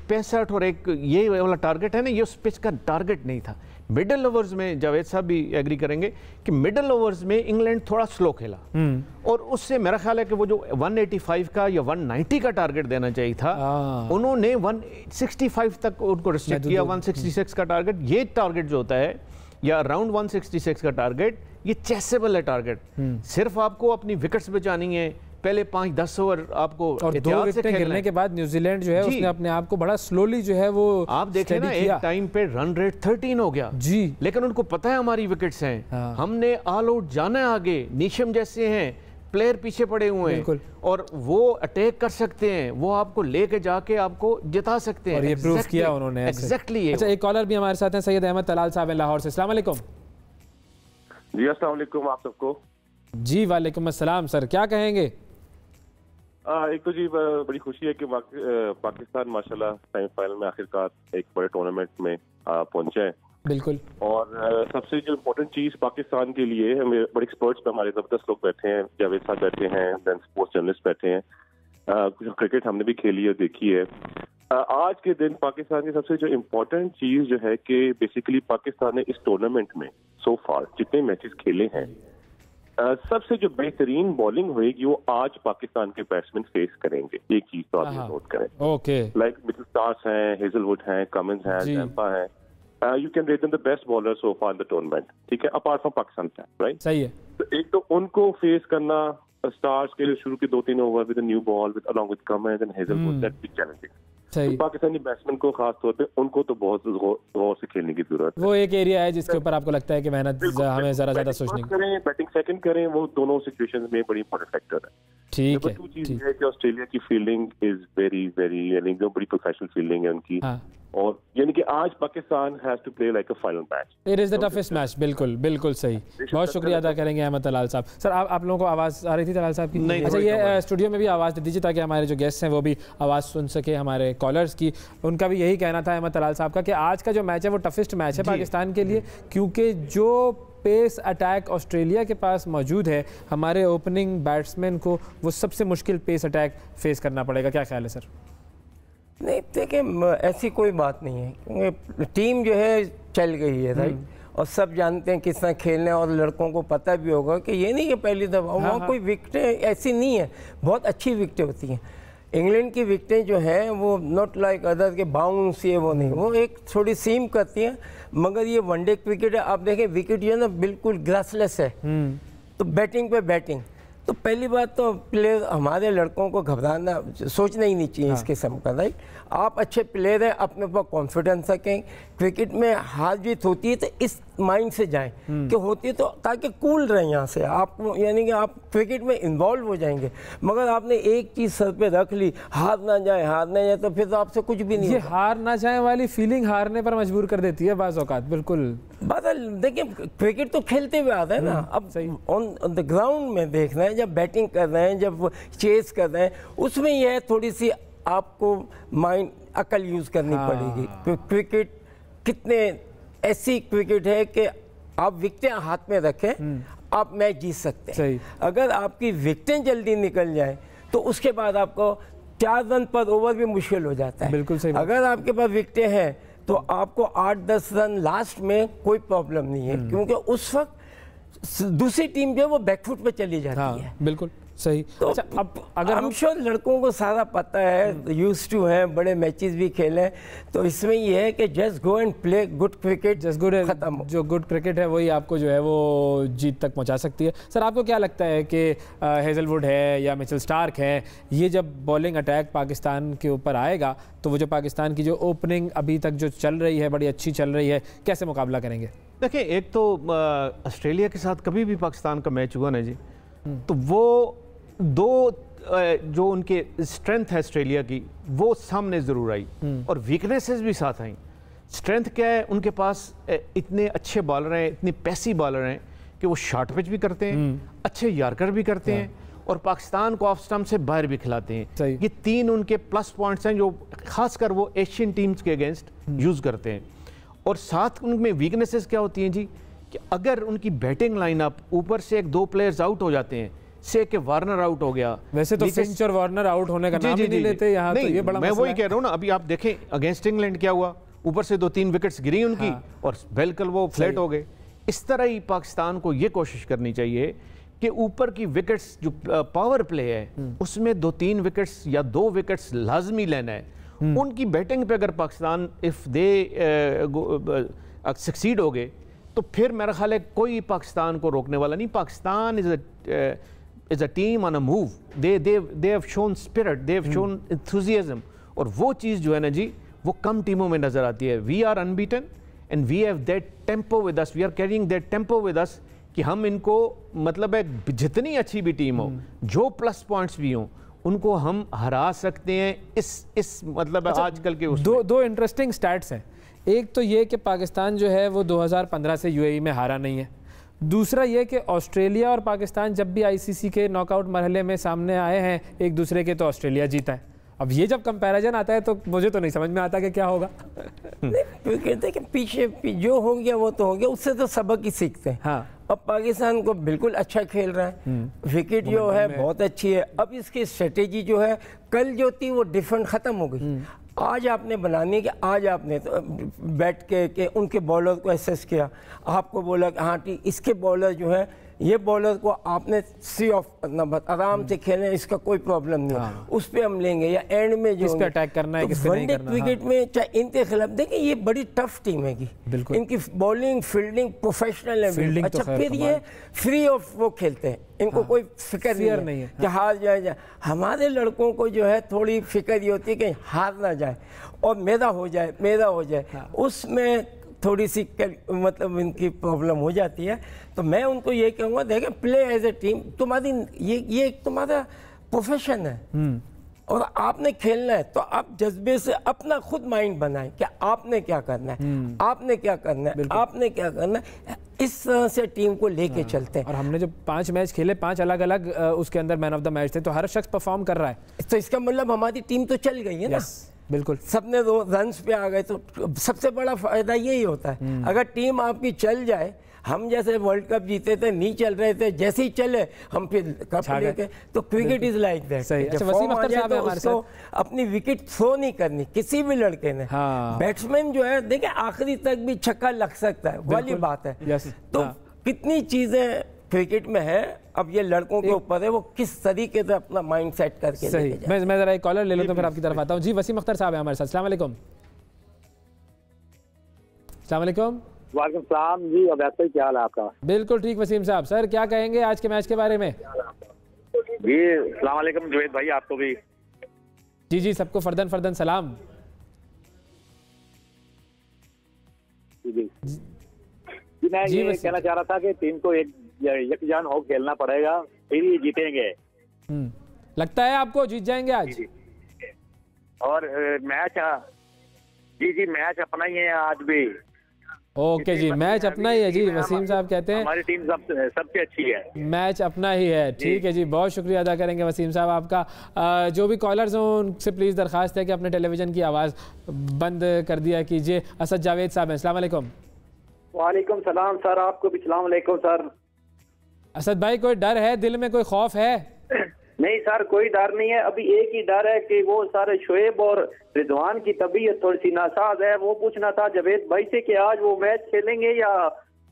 65 और एक ये वाला टारगेट है ना, ये उस पिच का टारगेट नहीं था। मिडल ओवर्स में जावेद साहब भी एग्री करेंगे कि मिडल ओवर्स में इंग्लैंड थोड़ा स्लो खेला, और उससे मेरा ख्याल है कि वो जो 185 का या 190 का टारगेट देना चाहिए था, उन्होंने 165 तक उनको रिस्ट्रिक्ट किया। 166 का टारगेट, ये टारगेट जो होता है, या अराउंड 166 का टारगेट, ये चेसेबल है टारगेट। सिर्फ आपको अपनी विकेट्स बचानी है, पहले 5-10 ओवर आपको, और 2 विकेटें गिरने के बाद न्यूजीलैंड जो है उसने अपने आप को बड़ा स्लोली जो है वो, आप देखें ना, एक टाइम पे रन रेट 13 हो गया जी, लेकिन उनको पता है हमारी विकेट्स हैं, हमने ऑल आउट जाना है आगे। नीशम जैसे हैं प्लेयर पीछे पड़े हुए हैं और वो अटैक कर सकते हैं, वो आपको लेके जाके आपको जिता सकते हैं, और ये प्रूव किया उन्होंने। एग्जैक्टली। अच्छा, एक कॉलर भी हमारे साथ हैं, सैयद अहमद तलाल साहब हैं लाहौर से। अस्सलाम वालेकुम। जी अस्सलाम वालेकुम आप सबको। जी वालेकुम अस्सलाम। सर क्या कहेंगे? एक तो जी बड़ी खुशी है कि पाकिस्तान माशाल्लाह सेमीफाइनल में आखिरकार एक बड़े टूर्नामेंट में पहुंचे हैं। बिल्कुल। और सबसे जो इम्पोर्टेंट चीज पाकिस्तान के लिए, बड़े एक्सपर्ट्स पे हमारे जबरदस्त लोग बैठे हैं, जावेद साहब बैठे हैं, देन स्पोर्ट्स जर्नलिस्ट बैठे हैं, कुछ क्रिकेट हमने भी खेली है, देखी है। आज के दिन पाकिस्तान की सबसे जो इम्पोर्टेंट चीज जो है कि बेसिकली पाकिस्तान ने इस टूर्नामेंट में सो फार जितने मैचेस खेले हैं, सबसे जो बेहतरीन बॉलिंग होगी वो आज पाकिस्तान के बैट्समैन फेस करेंगे। एक चीज तो आप नोट करें, ओके, लाइक मिचेल स्टार्क हैं, हेजलवुड हैं, कमिंस हैं, जैम्पा हैं, you can rate them the best bowler so far in the tournament, ठीक है, अपार्ट फ्रॉम पाकिस्तान, राइट? सही है। तो एक तो उनको फेस करना स्टार्स के लिए शुरू के 2-3 over with new ball with along with Cummins and Hazlewood, that B challenging. तो पाकिस्तानी बैट्समैन को खास तौर पे उनको तो बहुत गौर से खेलने की जरूरत है। वो एक एरिया है जिसके ऊपर आपको लगता है कि मेहनत हमें जरा ज्यादा सोचनी करें, बैटिंग सेकंड करें, वो दोनों सिचुएशंस में बड़ी इंपॉर्टेंट फैक्टर है। ठीक है। चीज है कि ऑस्ट्रेलिया की फील्डिंग इज वेरी वेरी, यानी कि बड़ी प्रोफेशनल फील्डिंग है उनकी, और यानी कि आज Pakistan has to play like a final match. It is the toughest match. बिल्कुल बिल्कुल सही। बहुत शुक्रिया अदा करेंगे अहमद तलाल साहब। सर आप लोगों को आवाज़ आ रही थी तलाल साहब की? नहीं। अच्छा, ये स्टूडियो में भी आवाज़ दे दीजिए ताकि हमारे जो गेस्ट हैं वो भी आवाज़ सुन सके, हमारे कॉलर्स की। उनका भी यही कहना था अहमद तलाल साहब का कि आज का जो मैच है वो टफेस्ट मैच है पाकिस्तान के लिए, क्योंकि जो पेस अटैक ऑस्ट्रेलिया के पास मौजूद है, हमारे ओपनिंग बैट्समैन को वो सबसे मुश्किल पेस अटैक फेस करना पड़ेगा। क्या ख्याल है सर? नहीं, देखिए ऐसी कोई बात नहीं है, क्योंकि टीम जो है चल गई है, राइट, और सब जानते हैं किस तरह खेलने, और लड़कों को पता भी होगा कि ये नहीं कि पहली दफ़ा वहाँ कोई विकेटें ऐसी नहीं है, बहुत अच्छी विकेटें होती हैं। इंग्लैंड की विकेटें जो हैं वो नॉट लाइक अदर के बाउंस, ये वो नहीं, वो एक थोड़ी सीम करती हैं, मगर ये वनडे क्रिकेट है। आप देखें विकेट जो है ना बिल्कुल ग्रासलेस है, तो बैटिंग पे बैटिंग, तो पहली बात तो प्लेयर, हमारे लड़कों को घबराना, सोचना ही नहीं चाहिए इस किस्म का, राइट। आप अच्छे प्लेयर हैं, अपने ऊपर कॉन्फिडेंस रखें। क्रिकेट में हार जीत होती है तो इस माइंड से जाएं कि होती है, तो ताकि कूल रहें यहाँ से आप, यानी कि आप क्रिकेट में इन्वॉल्व हो जाएंगे। मगर आपने एक चीज़ सर पे रख ली, हार ना जाए तो फिर तो आपसे कुछ भी नहीं। ये हार ना जाए वाली फीलिंग हारने पर मजबूर कर देती है बाज़ औक़ात। बिल्कुल बात देखिए, क्रिकेट तो खेलते हुए आता है ना, अब ऑन द ग्राउंड में देख रहे हैं, जब बैटिंग कर रहे हैं, जब चेस कर रहे हैं, उसमें यह है थोड़ी सी आपको माइंड अकल यूज़ करनी पड़ेगी। क्रिकेट कितने ऐसी क्रिकेट है कि आप विकेटें हाथ में रखें, आप मैच जीत सकते हैं। अगर आपकी विकेटें जल्दी निकल जाएं तो उसके बाद आपको 4 रन पर ओवर भी मुश्किल हो जाता है। बिल्कुल सही। अगर आपके पास विकेटें हैं तो आपको 8-10 रन लास्ट में कोई प्रॉब्लम नहीं है, क्योंकि उस वक्त दूसरी टीम जो है वो बैकफुट पे चली जाती है। बिल्कुल सही। तो अच्छा, अब अगर हम श्योर लड़कों को सारा पता है, यूज्ड टू हैं, बड़े मैचेस भी खेले, तो इसमें ये है कि just go and play good cricket, just good, खत्म। जो गुड क्रिकेट है वही आपको जो है वो जीत तक पहुंचा सकती है। सर, आपको क्या लगता है कि हेजलवुड है या मिचेल स्टार्क है, ये जब बॉलिंग अटैक पाकिस्तान के ऊपर आएगा तो वो जो पाकिस्तान की जो ओपनिंग अभी तक जो चल रही है, बड़ी अच्छी चल रही है, कैसे मुकाबला करेंगे? देखिए, एक तो ऑस्ट्रेलिया के साथ कभी भी पाकिस्तान का मैच हुआ ना जी, तो वो दो जो उनके स्ट्रेंथ है ऑस्ट्रेलिया की, वो सामने ज़रूर आई और वीकनेसेस भी साथ आई। स्ट्रेंथ क्या है, उनके पास इतने अच्छे बॉलर हैं, इतने पैसी बॉलर हैं कि वो शॉर्ट पिच भी करते हैं, अच्छे यार्कर भी करते हैं और पाकिस्तान को ऑफ स्टंप से बाहर भी खिलाते हैं। ये 3 उनके प्लस पॉइंट्स हैं जो खासकर वो एशियन टीम्स के अगेंस्ट यूज़ करते हैं। और साथ उनमें वीकनेसेस क्या होती हैं जी, कि अगर उनकी बैटिंग लाइनअप ऊपर से 1-2 प्लेयर्स आउट हो जाते हैं, से कि वार्नर आउट हो गया, वैसे तो फिंच और वार्नर आउट होने का नाम ही नहीं लेते यहाँ, तो ये बड़ा मैं वही कह रहा हूँ ना। अभी आप देखें अगेंस्ट इंग्लैंड क्या हुआ, ऊपर से 2-3 विकेट्स गिरी उनकी और बिल्कुल वो फ्लैट हो गए। इस तरह ही पाकिस्तान को ये कोशिश करनी चाहिए कि ऊपर की विकेट्स जो पावर प्ले है उसमें 2-3 विकेट्स या 2 विकेट्स लाजमी लेना है। उनकी बैटिंग पे अगर पाकिस्तान इफ दे सक्सीड हो गए तो फिर मेरा ख्याल है कोई पाकिस्तान को रोकने वाला नहीं। Pakistan is a team on a move. They have shown spirit, they have shown enthusiasm, और वो चीज़ जो है ना जी, वो कम टीमों में नज़र आती है। We are unbeaten and we have that tempo with us. We are carrying that tempo with us कि हम इनको, मतलब है जितनी अच्छी भी टीम हो, जो प्लस पॉइंट्स भी हों, उनको हम हरा सकते हैं। इस मतलब आजकल के दो इंटरेस्टिंग स्टैट्स हैं। एक तो ये कि पाकिस्तान जो है वो 2015 से यूएई में हारा नहीं है। दूसरा ये कि ऑस्ट्रेलिया और पाकिस्तान जब भी आईसीसी के नॉकआउट मरहले में सामने आए हैं एक दूसरे के, तो ऑस्ट्रेलिया जीता है। अब ये जब कंपैरिजन आता है तो मुझे तो नहीं समझ में आता कि क्या होगा। कहते हैं कि पीछे जो हो गया वो तो हो गया, उससे तो सबक ही सीखते हैं। हाँ, अब पाकिस्तान को बिल्कुल अच्छा खेल रहा है, विकेट जो है बहुत अच्छी है। अब इसकी स्ट्रेटेजी जो है, कल जो थी वो डिफरेंट ख़त्म हो गई। आज आपने बनानी है कि आज आपने तो बैठ के उनके बॉलर को एसेस किया, आपको बोला कि हाँ ठीक, इसके बॉलर जो है, ये बॉलर को आपने सी ऑफ करना, बस आराम से खेलें, इसका कोई प्रॉब्लम नहीं है, उस पर हम लेंगे, या एंड में जो इसका अटैक करना है, किसका नहीं करना। क्रिकेट में चाहे इनके खिलाफ देखिए, ये बड़ी टफ टीम है, इनकी बॉलिंग फील्डिंग प्रोफेशनल है। अच्छा, फिर ये फ्री ऑफ वो खेलते हैं, इनको कोई फिक्र नहीं है कि हार जाए। हमारे लड़कों को जो है थोड़ी फिक्र ये होती है कि हार ना जाए और मेरा हो जाए, उसमें थोड़ी सी मतलब इनकी प्रॉब्लम हो जाती है। तो मैं उनको ये कहूँगा, देखें, प्ले एज ए टीम, तुम्हारी ये तुम्हारा प्रोफेशन है और आपने खेलना है, तो आप जज्बे से अपना खुद माइंड बनाएं कि आपने क्या करना है, आपने क्या करना है, आपने क्या करना है। इस तरह से टीम को लेके चलते हैं। और हमने जो 5 मैच खेले, 5 अलग अलग उसके अंदर मैन ऑफ द मैच थे, तो हर शख्स परफॉर्म कर रहा है, तो इसका मतलब हमारी टीम तो चल गई है ना। बिल्कुल, सबने रन्स पे आ गए, तो सबसे बड़ा फायदा यही होता है। अगर टीम आपकी चल जाए, हम जैसे वर्ल्ड कप जीते थे, नहीं चल रहे थे, जैसे ही चले हम फिर कप लेके, तो क्रिकेट इज लाइक दैट। अच्छा, वसीम अख्तर साहब है हमारे साथ। अपनी विकेट थ्रो नहीं करनी किसी भी लड़के ने। बैट्समैन जो है, देखिए, आखिरी तक भी छक्का लग सकता है, वाली बात है। तो कितनी चीजें क्रिकेट में है, अब ये लड़कों के ऊपर है वो किस तरीके से अपना माइंड सेट करके। सही, मैं जरा एक कॉलर ले लूं तो फिर आपकी तरफ आता हूं। जी, वसीम अख्तर साहब है हमारे साथ। अस्सलाम वालेकुम। अस्सलाम वालेकुम। वालेकुम सलाम जी, अब ऐसा ही क्या हाल है आपका? बिल्कुल ठीक वसीम साहब। सर, क्या कहेंगे आज के मैच के बारे में? जी अस्सलाम वालेकुम जुवेद भाई, आपको भी। जी जी, सबको फर्दन फर्दन सलाम। जी मैं ये कहना चाह रहा था कि टीम को यकजान हो खेलना पड़ेगा, फिर ही जीतेंगे। लगता है आपको जीत जाएंगे आज? और मैच जी मैच अपना ही है आज भी। ओके जी, मैच अपना ही है जी, वसीम साहब कहते हैं हमारी टीम सबसे अच्छी है, मैच अपना ही है। ठीक है जी, बहुत शुक्रिया अदा करेंगे वसीम साहब आपका। जो भी कॉलर्स हों उनसे प्लीज़ दरख्वास्त है कि अपने टेलीविज़न की आवाज़ बंद कर दिया कीजिए। असद जावेद साहब हैं, अस्सलाम वालेकुम। वालेकुम सलाम सर, आपको भी सलाम वालेकुम सर। असद भाई, कोई डर है दिल में, कोई खौफ है? नहीं सर, कोई डर नहीं है। अभी एक ही डर है कि वो सारे शोएब और रिजवान की तबीयत थोड़ी सी नासाज है। वो पूछना था जावेद भाई से कि आज वो मैच खेलेंगे या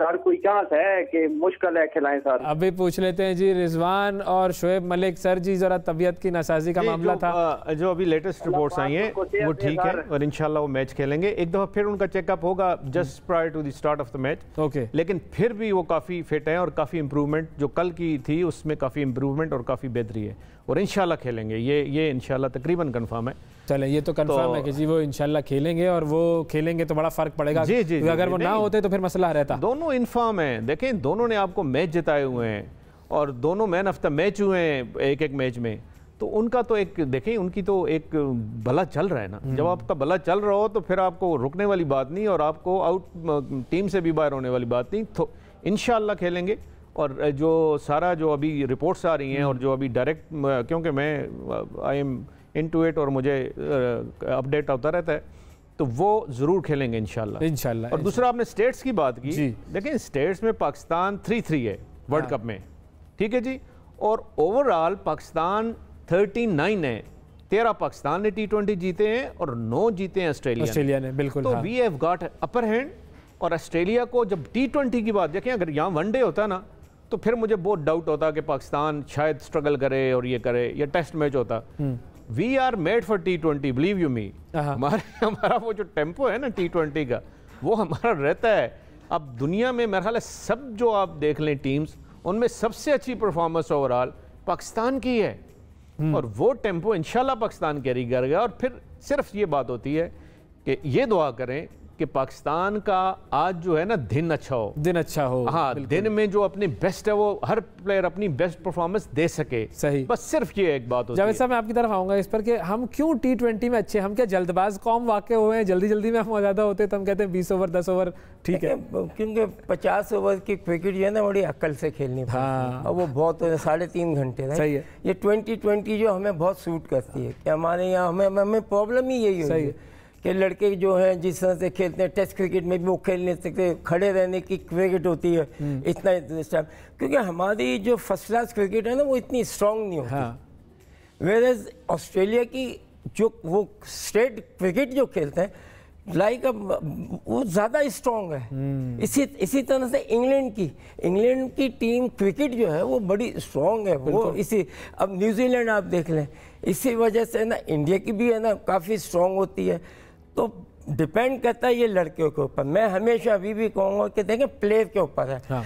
सर कोई चांस है कि मुश्किल है खिलाएं सर? अभी पूछ लेते हैं जी, रिजवान और शोएब मलिक। सर जी जरा तबीयत की नासाजी का मामला था, जो अभी लेटेस्ट रिपोर्ट्स आई हैं वो ठीक है और इंशाल्लाह वो मैच खेलेंगे। एक दफ़ा फिर उनका चेकअप होगा just prior to the start of the match. Okay, लेकिन फिर भी वो काफ़ी फिट हैं और काफ़ी इंप्रूवमेंट जो कल की थी उसमें काफ़ी इंप्रूवमेंट और काफ़ी बेहतरी है और इंशाल्लाह खेलेंगे। ये इंशाल्लाह तकरीबन कंफर्म है। चले, ये तो कंफर्म है कि जी वो इंशाल्लाह खेलेंगे और वो खेलेंगे तो बड़ा फर्क पड़ेगा। जी जी, अगर वो ना होते तो फिर मसला रहता। दोनों इन्फॉर्म हैं, देखें दोनों ने आपको मैच जिताए हुए हैं और दोनों मैन ऑफ द मैच हुए हैं एक एक मैच में। तो उनका तो एक देखें, उनकी तो एक भला चल रहा है ना। जब आपका भला चल रहा हो तो फिर आपको रुकने वाली बात नहीं और आपको आउट टीम से भी बाहर होने वाली बात नहीं। तो इंशाल्लाह खेलेंगे। और जो सारा जो अभी रिपोर्ट्स आ रही हैं और जो अभी डायरेक्ट, क्योंकि मैं आई एम इनटू इट और मुझे अपडेट होता रहता है, तो वो ज़रूर खेलेंगे इंशाल्लाह। और दूसरा आपने स्टेट्स की बात की, देखें स्टेट्स में पाकिस्तान 3-3 है वर्ल्ड कप में, ठीक है जी। और ओवरऑल पाकिस्तान 39 है। 13 पाकिस्तान ने T20 जीते हैं और 9 जीते हैं ऑस्ट्रेलिया ने। बिल्कुल, तो we have got upper hand. और ऑस्ट्रेलिया को जब T20 की बात देखें, अगर यहाँ वनडे होता ना तो फिर मुझे बहुत डाउट होता कि पाकिस्तान शायद स्ट्रगल करे और ये करे, या टेस्ट मैच होता। We are made for T20, believe you me. हमारा वो जो टेम्पो है ना T20 का, वो हमारा रहता है। अब दुनिया में मेरा ख्याल है सब जो आप देख लें टीम्स, उनमें सबसे अच्छी परफॉर्मेंस ओवरऑल पाकिस्तान की है और वो टेम्पो इंशाल्लाह पाकिस्तान कैरी करेगा। और फिर सिर्फ ये बात होती है कि ये दुआ करें कि पाकिस्तान का आज जो है ना दिन अच्छा हो। हाँ, दिन में जो अपनी बेस्ट है वो हर प्लेयर अपनी बेस्ट परफॉर्मेंस दे सके। सही, बस सिर्फ ये एक बात होती है। जावेद साहब, मैं आपकी तरफ आऊंगा इस पर कि हम क्यों T20 में अच्छे, हम क्या जल्दबाज कौम वाकई हुए हैं? जल्दी जल्दी में हम ज़्यादा होते तो हम कहते हैं 20 ओवर 10 ओवर ठीक है, क्योंकि 50 ओवर की क्रिकेट जो है ना बड़ी अक्ल से खेलनी पड़ती है और वो बहुत 3.5 घंटे। सही है। ये 2020 जो हमें बहुत सूट करती है कि हमारे यहाँ हमें प्रॉब्लम ही यही है कि लड़के जो हैं जिस तरह से खेलते हैं टेस्ट क्रिकेट में भी वो खेल नहीं सकते, खड़े रहने की क्रिकेट होती है इतना इस टाइम, क्योंकि हमारी जो फर्स्ट क्लास क्रिकेट है ना वो इतनी स्ट्रांग नहीं होती। वेयरएज ऑस्ट्रेलिया की जो वो स्टेट क्रिकेट जो खेलते हैं लाइक वो ज़्यादा स्ट्रांग है। इसी तरह से इंग्लैंड की टीम क्रिकेट जो है वो बड़ी स्ट्रांग है। वो इसी अब न्यूजीलैंड आप देख लें, इसी वजह से ना इंडिया की भी है ना काफ़ी स्ट्रांग होती है। तो डिपेंड करता है ये लड़कियों के ऊपर। मैं हमेशा अभी भी कहूँगा कि देखें प्लेयर के ऊपर है।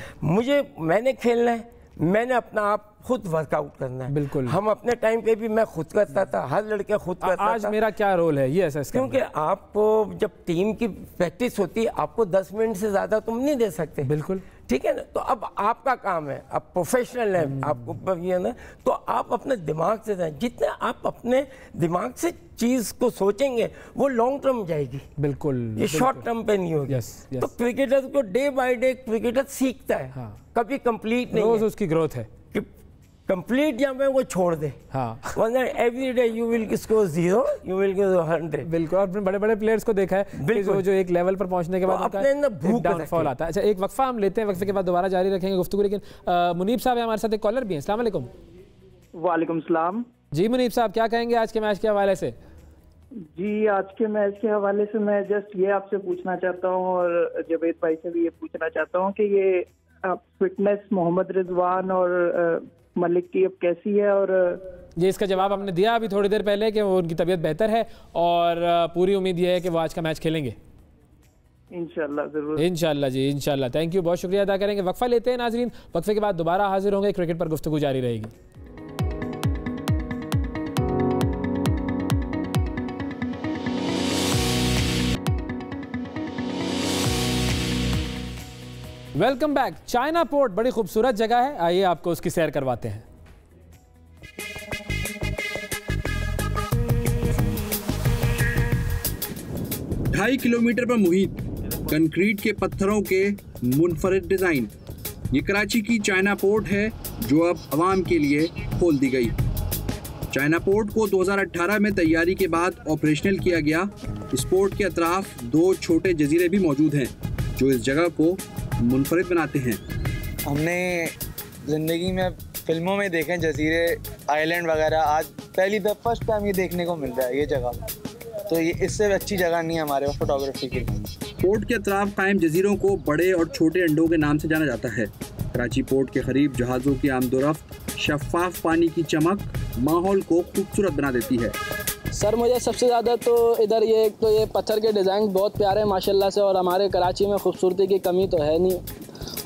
मैंने खेलना है, मैंने अपना आप खुद वर्कआउट करना है। बिल्कुल, हम अपने टाइम पे भी मैं खुद करता था, हर लड़के खुद करता था। आज मेरा क्या रोल है ये असेस करना? क्योंकि आपको जब टीम की प्रैक्टिस होती है आपको 10 मिनट से ज़्यादा तुम नहीं दे सकते। बिल्कुल, ठीक है ना। तो अब आपका काम है, आप प्रोफेशनल है, आपको ये ना, तो आप अपने दिमाग से जाएं। जितने आप अपने दिमाग से चीज़ को सोचेंगे वो लॉन्ग टर्म जाएगी। बिल्कुल, ये शॉर्ट टर्म पे नहीं होगी। तो क्रिकेटर को डे बाय डे क्रिकेटर सीखता है, कभी कंप्लीट नहीं, रोज उसकी ग्रोथ है। कंप्लीट जब है वो छोड़ दे, वरना every day you will score 0, you will go 100। बिल्कुल, और बड़े बड़े प्लेयर्स को देखा है कि जो एक लेवल पर पहुंचने के बाद अपने डाउनफॉल आता है। अच्छा, एक वक्फा हम लेते हैं, वक्फे के बाद दोबारा जारी रखेंगे गुफ्तगू। लेकिन मुनीब साहब है हमारे साथ, एक कॉलर भी हैं। अस्सलाम वालेकुम। वालेकुम सलाम जी मुनीब साहब, क्या कहेंगे आज के मैच के हवाले से? जी, आज के मैच के हवाले से मैं जस्ट ये आपसे पूछना चाहता हूँ और जावेद भाई से भी ये पूछना चाहता हूँ कि ये फिटनेस मोहम्मद रिजवान और मलिक की अब कैसी है? और ये इसका जवाब हमने दिया अभी थोड़ी देर पहले कि उनकी तबीयत बेहतर है और पूरी उम्मीद ये है कि वो आज का मैच खेलेंगे इंशाल्लाह। जरूर, इंशाल्लाह जी, इंशाल्लाह। थैंक यू, बहुत शुक्रिया अदा करेंगे। वक्फा लेते हैं नाजरीन, वक्फे के बाद दोबारा हाजिर होंगे, क्रिकेट पर गुफ्तगू जारी रहेगी। Welcome back. चाइना पोर्ट बड़ी खूबसूरत जगह है, आइए आपको उसकी सैर करवाते हैं। ढाई किलोमीटर पर मुहित कंक्रीट के पत्थरों के मुनफरिद डिजाइन, ये कराची की चाइना पोर्ट है जो अब आवाम के लिए खोल दी गई। चाइना पोर्ट को 2018 में तैयारी के बाद ऑपरेशनल किया गया। इस पोर्ट के अतराफ 2 छोटे जजीरे भी मौजूद हैं जो इस जगह को मुनफरिद बनाते हैं। हमने ज़िंदगी में फिल्मों में देखे जजीरे, आइलैंड वगैरह, आज पहली दफ़ा फर्स्ट टाइम ये देखने को मिल रहा है ये जगह, तो ये इससे अच्छी जगह नहीं है हमारे पास फोटोग्राफी के लिए। पोर्ट के अतराफ कायम जजीरों को बड़े और छोटे अंडों के नाम से जाना जाता है। कराची पोर्ट के करीब जहाज़ों की आमदोरफ्त, शफाफ पानी की चमक माहौल को खूबसूरत बना देती है। सर मुझे सबसे ज़्यादा तो इधर ये पत्थर के डिज़ाइन बहुत प्यारे हैं माशाल्लाह से, और हमारे कराची में खूबसूरती की कमी तो है नहीं।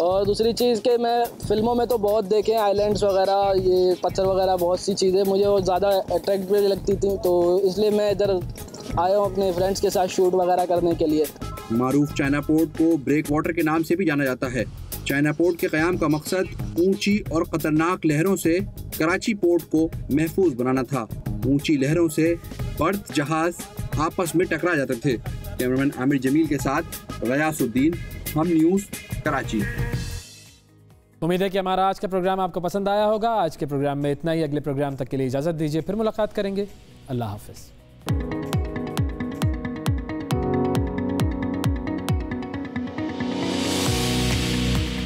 और दूसरी चीज़ के मैं फिल्मों में तो बहुत देखे हैं आइलैंड्स वगैरह, ये पत्थर वगैरह, बहुत सी चीज़ें मुझे वो ज़्यादा अट्रैक्टिव लगती थी, तो इसलिए मैं इधर आया हूँ अपने फ्रेंड्स के साथ शूट वगैरह करने के लिए। मारूफ चाइना पोर्ट को ब्रेक वाटर के नाम से भी जाना जाता है। चाइना पोर्ट के क़याम का मकसद ऊंची और ख़तरनाक लहरों से कराची पोर्ट को महफूज बनाना था। ऊंची लहरों से बर्थ जहाज आपस में टकरा जाते थे। कैमरामैन आमिर जमील के साथ गयासुद्दीन, हम न्यूज़, कराची। उम्मीद है कि हमारा आज का प्रोग्राम आपको पसंद आया होगा। आज के प्रोग्राम में इतना ही। अगले प्रोग्राम तक के लिए इजाज़त दीजिए, फिर मुलाकात करेंगे। अल्लाह हाफ़िज़।